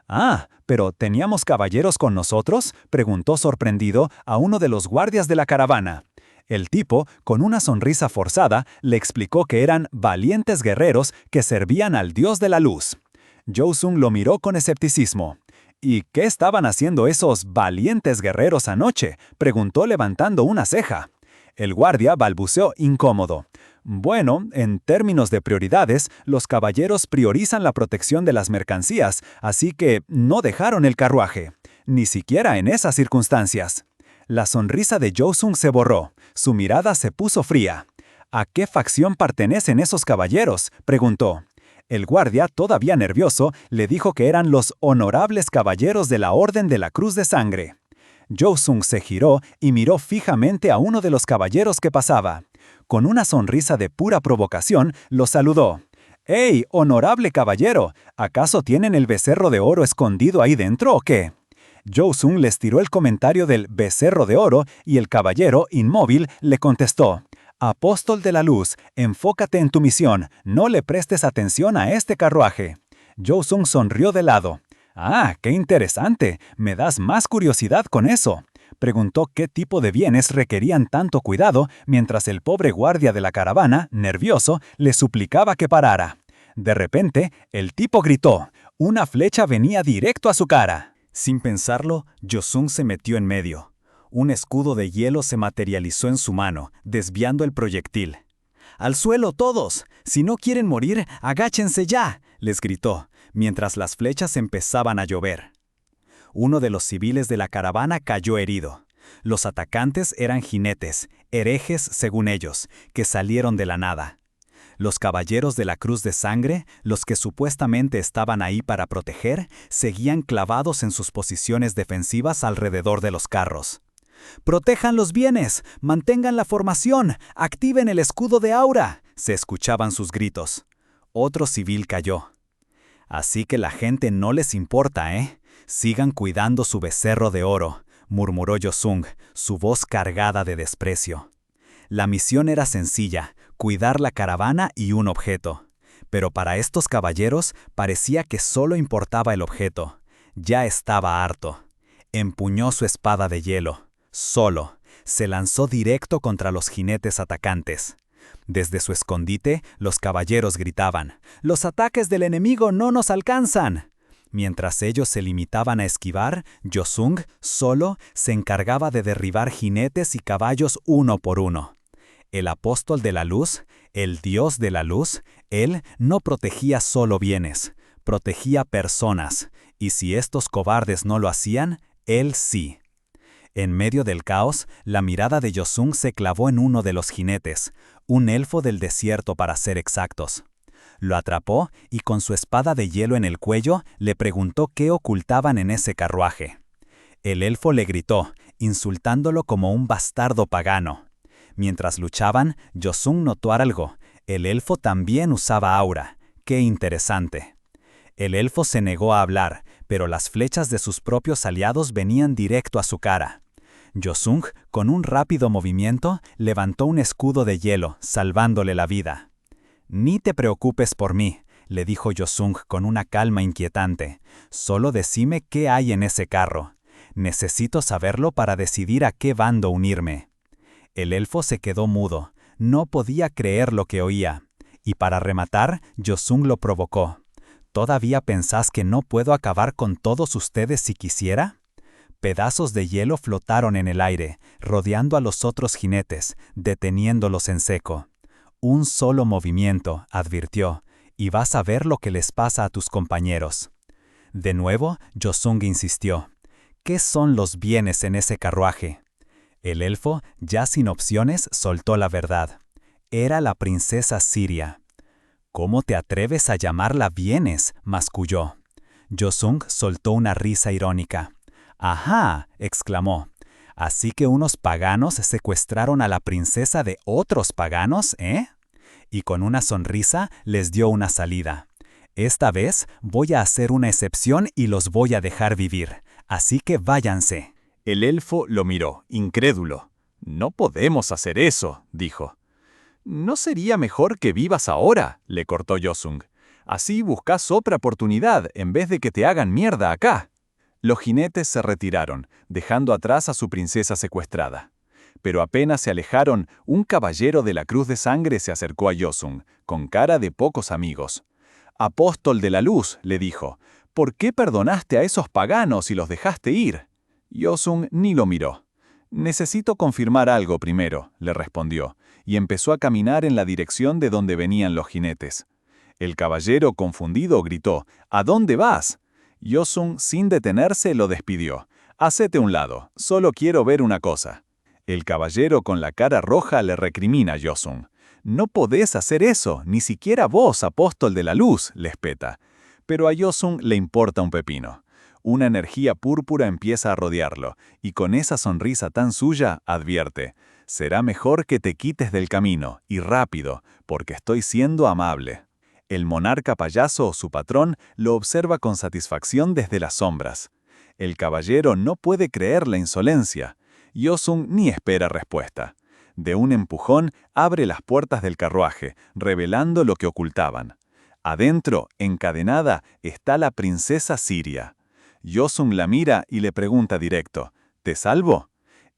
«Ah, ¿pero teníamos caballeros con nosotros?», preguntó sorprendido a uno de los guardias de la caravana. El tipo, con una sonrisa forzada, le explicó que eran valientes guerreros que servían al dios de la luz. Josung lo miró con escepticismo. «¿Y qué estaban haciendo esos valientes guerreros anoche?», preguntó levantando una ceja. El guardia balbuceó incómodo. «Bueno, en términos de prioridades, los caballeros priorizan la protección de las mercancías, así que no dejaron el carruaje. Ni siquiera en esas circunstancias». La sonrisa de Josung se borró. Su mirada se puso fría. «¿A qué facción pertenecen esos caballeros?», preguntó. El guardia, todavía nervioso, le dijo que eran los honorables caballeros de la Orden de la Cruz de Sangre. Josung se giró y miró fijamente a uno de los caballeros que pasaba. Con una sonrisa de pura provocación, lo saludó. «¡Hey, honorable caballero! ¿Acaso tienen el becerro de oro escondido ahí dentro o qué?». Josung les tiró el comentario del becerro de oro y el caballero, inmóvil, le contestó. «Apóstol de la luz, enfócate en tu misión, no le prestes atención a este carruaje». Josung sonrió de lado. «Ah, qué interesante, me das más curiosidad con eso». Preguntó qué tipo de bienes requerían tanto cuidado mientras el pobre guardia de la caravana, nervioso, le suplicaba que parara. De repente, el tipo gritó. Una flecha venía directo a su cara. Sin pensarlo, Josung se metió en medio. Un escudo de hielo se materializó en su mano, desviando el proyectil. «¡Al suelo todos! Si no quieren morir, agáchense ya», les gritó, mientras las flechas empezaban a llover. Uno de los civiles de la caravana cayó herido. Los atacantes eran jinetes, herejes según ellos, que salieron de la nada. Los caballeros de la Cruz de Sangre, los que supuestamente estaban ahí para proteger, seguían clavados en sus posiciones defensivas alrededor de los carros. «¡Protejan los bienes! ¡Mantengan la formación! ¡Activen el escudo de aura!», se escuchaban sus gritos. Otro civil cayó. «Así que la gente no les importa, ¿eh? Sigan cuidando su becerro de oro», murmuró Josung, su voz cargada de desprecio. La misión era sencilla, cuidar la caravana y un objeto. Pero para estos caballeros parecía que solo importaba el objeto. Ya estaba harto. Empuñó su espada de hielo. Solo. Se lanzó directo contra los jinetes atacantes. Desde su escondite, los caballeros gritaban, «¡Los ataques del enemigo no nos alcanzan!». Mientras ellos se limitaban a esquivar, Josung, solo, se encargaba de derribar jinetes y caballos uno por uno. El apóstol de la luz, el dios de la luz, él no protegía solo bienes, protegía personas, y si estos cobardes no lo hacían, él sí. En medio del caos, la mirada de Josung se clavó en uno de los jinetes, un elfo del desierto para ser exactos. Lo atrapó y con su espada de hielo en el cuello le preguntó qué ocultaban en ese carruaje. El elfo le gritó, insultándolo como un bastardo pagano. Mientras luchaban, Josung notó algo. El elfo también usaba aura. ¡Qué interesante! El elfo se negó a hablar, pero las flechas de sus propios aliados venían directo a su cara. Josung, con un rápido movimiento, levantó un escudo de hielo, salvándole la vida. «Ni te preocupes por mí», le dijo Josung con una calma inquietante. «Solo decime qué hay en ese carro. Necesito saberlo para decidir a qué bando unirme». El elfo se quedó mudo. No podía creer lo que oía. Y para rematar, Josung lo provocó. «¿Todavía pensás que no puedo acabar con todos ustedes si quisiera?». Pedazos de hielo flotaron en el aire, rodeando a los otros jinetes, deteniéndolos en seco. Un solo movimiento, advirtió, y vas a ver lo que les pasa a tus compañeros. De nuevo, Josunga insistió. ¿Qué son los bienes en ese carruaje? El elfo, ya sin opciones, soltó la verdad. Era la princesa Siria. ¿Cómo te atreves a llamarla bienes?, masculló. Josung soltó una risa irónica. ¡Ajá!, exclamó. ¿Así que unos paganos secuestraron a la princesa de otros paganos, eh? Y con una sonrisa les dio una salida. Esta vez voy a hacer una excepción y los voy a dejar vivir. Así que váyanse. El elfo lo miró, incrédulo. «No podemos hacer eso», dijo. «¿No sería mejor que vivas ahora?», le cortó Josung. «Así buscas otra oportunidad en vez de que te hagan mierda acá». Los jinetes se retiraron, dejando atrás a su princesa secuestrada. Pero apenas se alejaron, un caballero de la Cruz de Sangre se acercó a Josung, con cara de pocos amigos. «Apóstol de la Luz», le dijo, «¿por qué perdonaste a esos paganos y los dejaste ir?». Josung ni lo miró. «Necesito confirmar algo primero», le respondió, y empezó a caminar en la dirección de donde venían los jinetes. El caballero, confundido, gritó, «¿A dónde vas?». Josung, sin detenerse, lo despidió. «Hacete a un lado, solo quiero ver una cosa». El caballero con la cara roja le recrimina a Josung. «No podés hacer eso, ni siquiera vos, apóstol de la luz», le espeta. Pero a Josung le importa un pepino. Una energía púrpura empieza a rodearlo, y con esa sonrisa tan suya, advierte, «Será mejor que te quites del camino, y rápido, porque estoy siendo amable». El monarca payaso, su patrón, lo observa con satisfacción desde las sombras. El caballero no puede creer la insolencia. Josung ni espera respuesta. De un empujón, abre las puertas del carruaje, revelando lo que ocultaban. Adentro, encadenada, está la princesa Siria. Josung la mira y le pregunta directo, «¿Te salvo?».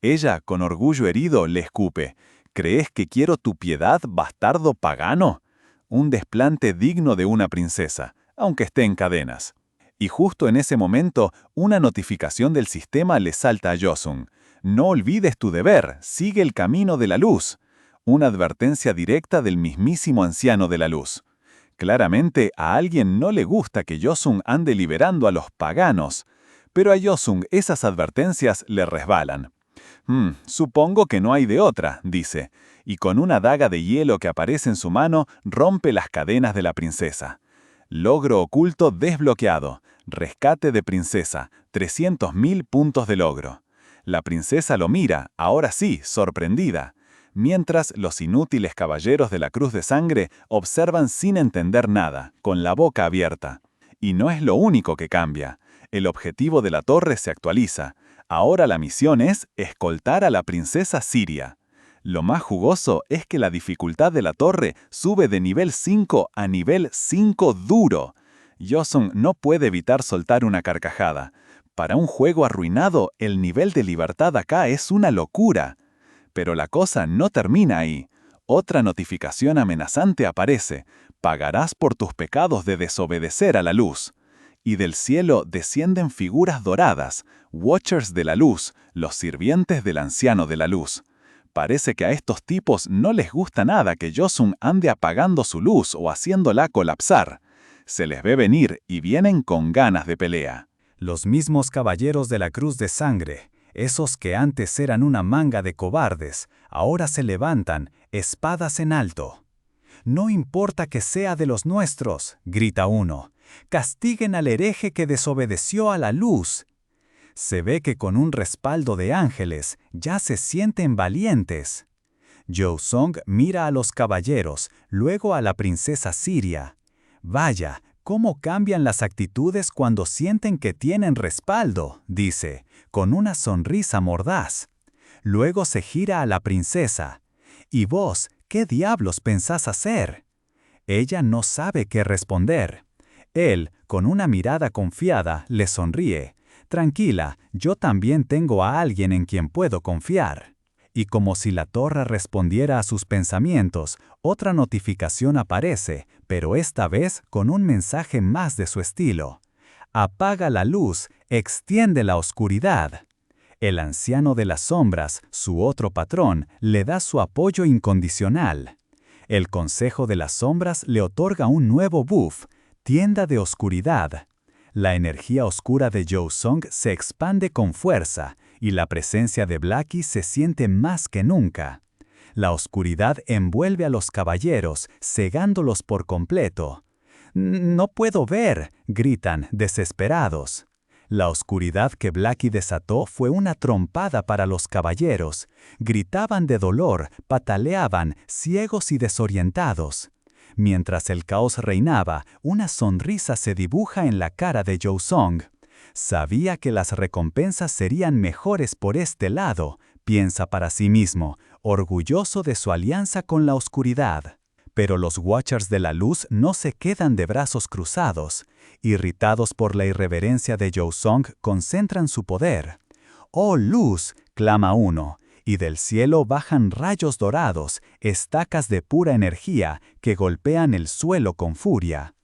Ella, con orgullo herido, le escupe, «¿Crees que quiero tu piedad, bastardo pagano?». Un desplante digno de una princesa, aunque esté en cadenas. Y justo en ese momento, una notificación del sistema le salta a Josung. «No olvides tu deber, sigue el camino de la luz». Una advertencia directa del mismísimo anciano de la luz. Claramente a alguien no le gusta que Josung ande liberando a los paganos, pero a Josung esas advertencias le resbalan. Supongo que no hay de otra», dice, y con una daga de hielo que aparece en su mano, rompe las cadenas de la princesa. Logro oculto desbloqueado. Rescate de princesa. 300.000 puntos de logro. La princesa lo mira, ahora sí, sorprendida, mientras los inútiles caballeros de la Cruz de Sangre observan sin entender nada, con la boca abierta. Y no es lo único que cambia. El objetivo de la torre se actualiza. Ahora la misión es escoltar a la princesa Siria. Lo más jugoso es que la dificultad de la torre sube de nivel 5 a nivel 5 duro. Josung no puede evitar soltar una carcajada. Para un juego arruinado, el nivel de libertad acá es una locura. Pero la cosa no termina ahí. Otra notificación amenazante aparece. Pagarás por tus pecados de desobedecer a la luz. Y del cielo descienden figuras doradas, Watchers de la luz, los sirvientes del anciano de la luz. Parece que a estos tipos no les gusta nada que Josung ande apagando su luz o haciéndola colapsar. Se les ve venir y vienen con ganas de pelea. Los mismos caballeros de la Cruz de Sangre, esos que antes eran una manga de cobardes, ahora se levantan, espadas en alto. «No importa que sea de los nuestros», grita uno. «Castiguen al hereje que desobedeció a la luz». Se ve que con un respaldo de ángeles ya se sienten valientes. Josung mira a los caballeros, luego a la princesa Siria. «Vaya, cómo cambian las actitudes cuando sienten que tienen respaldo», dice, con una sonrisa mordaz. Luego se gira a la princesa. «¿Y vos, qué diablos pensás hacer?». Ella no sabe qué responder. Él, con una mirada confiada, le sonríe. «Tranquila, yo también tengo a alguien en quien puedo confiar». Y como si la torre respondiera a sus pensamientos, otra notificación aparece, pero esta vez con un mensaje más de su estilo. «Apaga la luz, extiende la oscuridad». El anciano de las sombras, su otro patrón, le da su apoyo incondicional. El Consejo de las Sombras le otorga un nuevo buff, Tienda de Oscuridad. La energía oscura de Joseon se expande con fuerza, y la presencia de Blackie se siente más que nunca. La oscuridad envuelve a los caballeros, cegándolos por completo. «No puedo ver», gritan, desesperados. La oscuridad que Blackie desató fue una trompada para los caballeros. Gritaban de dolor, pataleaban, ciegos y desorientados. Mientras el caos reinaba, una sonrisa se dibuja en la cara de Joseon. Sabía que las recompensas serían mejores por este lado, piensa para sí mismo, orgulloso de su alianza con la oscuridad. Pero los Watchers de la Luz no se quedan de brazos cruzados. Irritados por la irreverencia de Joseon, concentran su poder. «¡Oh, luz!», clama uno, y del cielo bajan rayos dorados, estacas de pura energía que golpean el suelo con furia.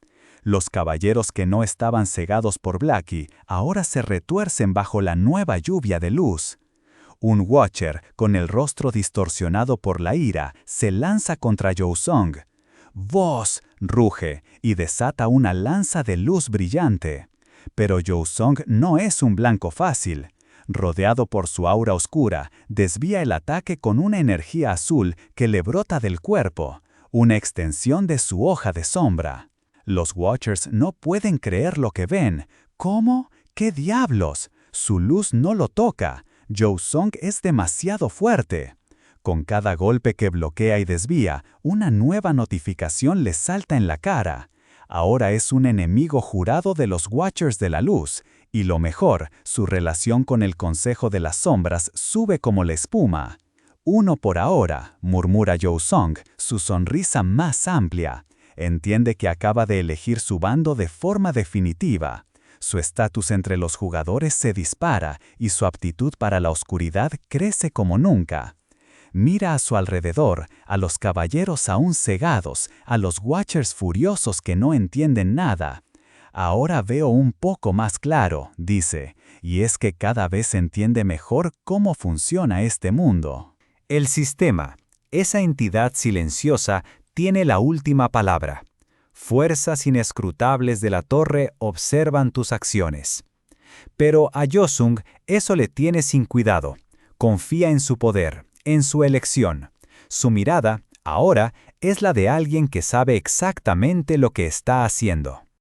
Los caballeros que no estaban cegados por Blackie ahora se retuercen bajo la nueva lluvia de luz. Un Watcher, con el rostro distorsionado por la ira, se lanza contra Joseon. «¡Vos!», ruge, y desata una lanza de luz brillante. Pero Joseon no es un blanco fácil. Rodeado por su aura oscura, desvía el ataque con una energía azul que le brota del cuerpo, una extensión de su hoja de sombra. Los Watchers no pueden creer lo que ven. ¿Cómo? ¿Qué diablos? Su luz no lo toca. Joseon es demasiado fuerte. Con cada golpe que bloquea y desvía, una nueva notificación le salta en la cara. Ahora es un enemigo jurado de los Watchers de la Luz, y lo mejor, su relación con el Consejo de las Sombras sube como la espuma. «Uno por ahora», murmura Joseon, su sonrisa más amplia. Entiende que acaba de elegir su bando de forma definitiva. Su estatus entre los jugadores se dispara y su aptitud para la oscuridad crece como nunca. Mira a su alrededor, a los caballeros aún cegados, a los Watchers furiosos que no entienden nada. «Ahora veo un poco más claro», dice, y es que cada vez entiende mejor cómo funciona este mundo. El sistema, esa entidad silenciosa, tiene la última palabra. Fuerzas inescrutables de la torre observan tus acciones. Pero a Joseon eso le tiene sin cuidado. Confía en su poder, en su elección. Su mirada, ahora, es la de alguien que sabe exactamente lo que está haciendo.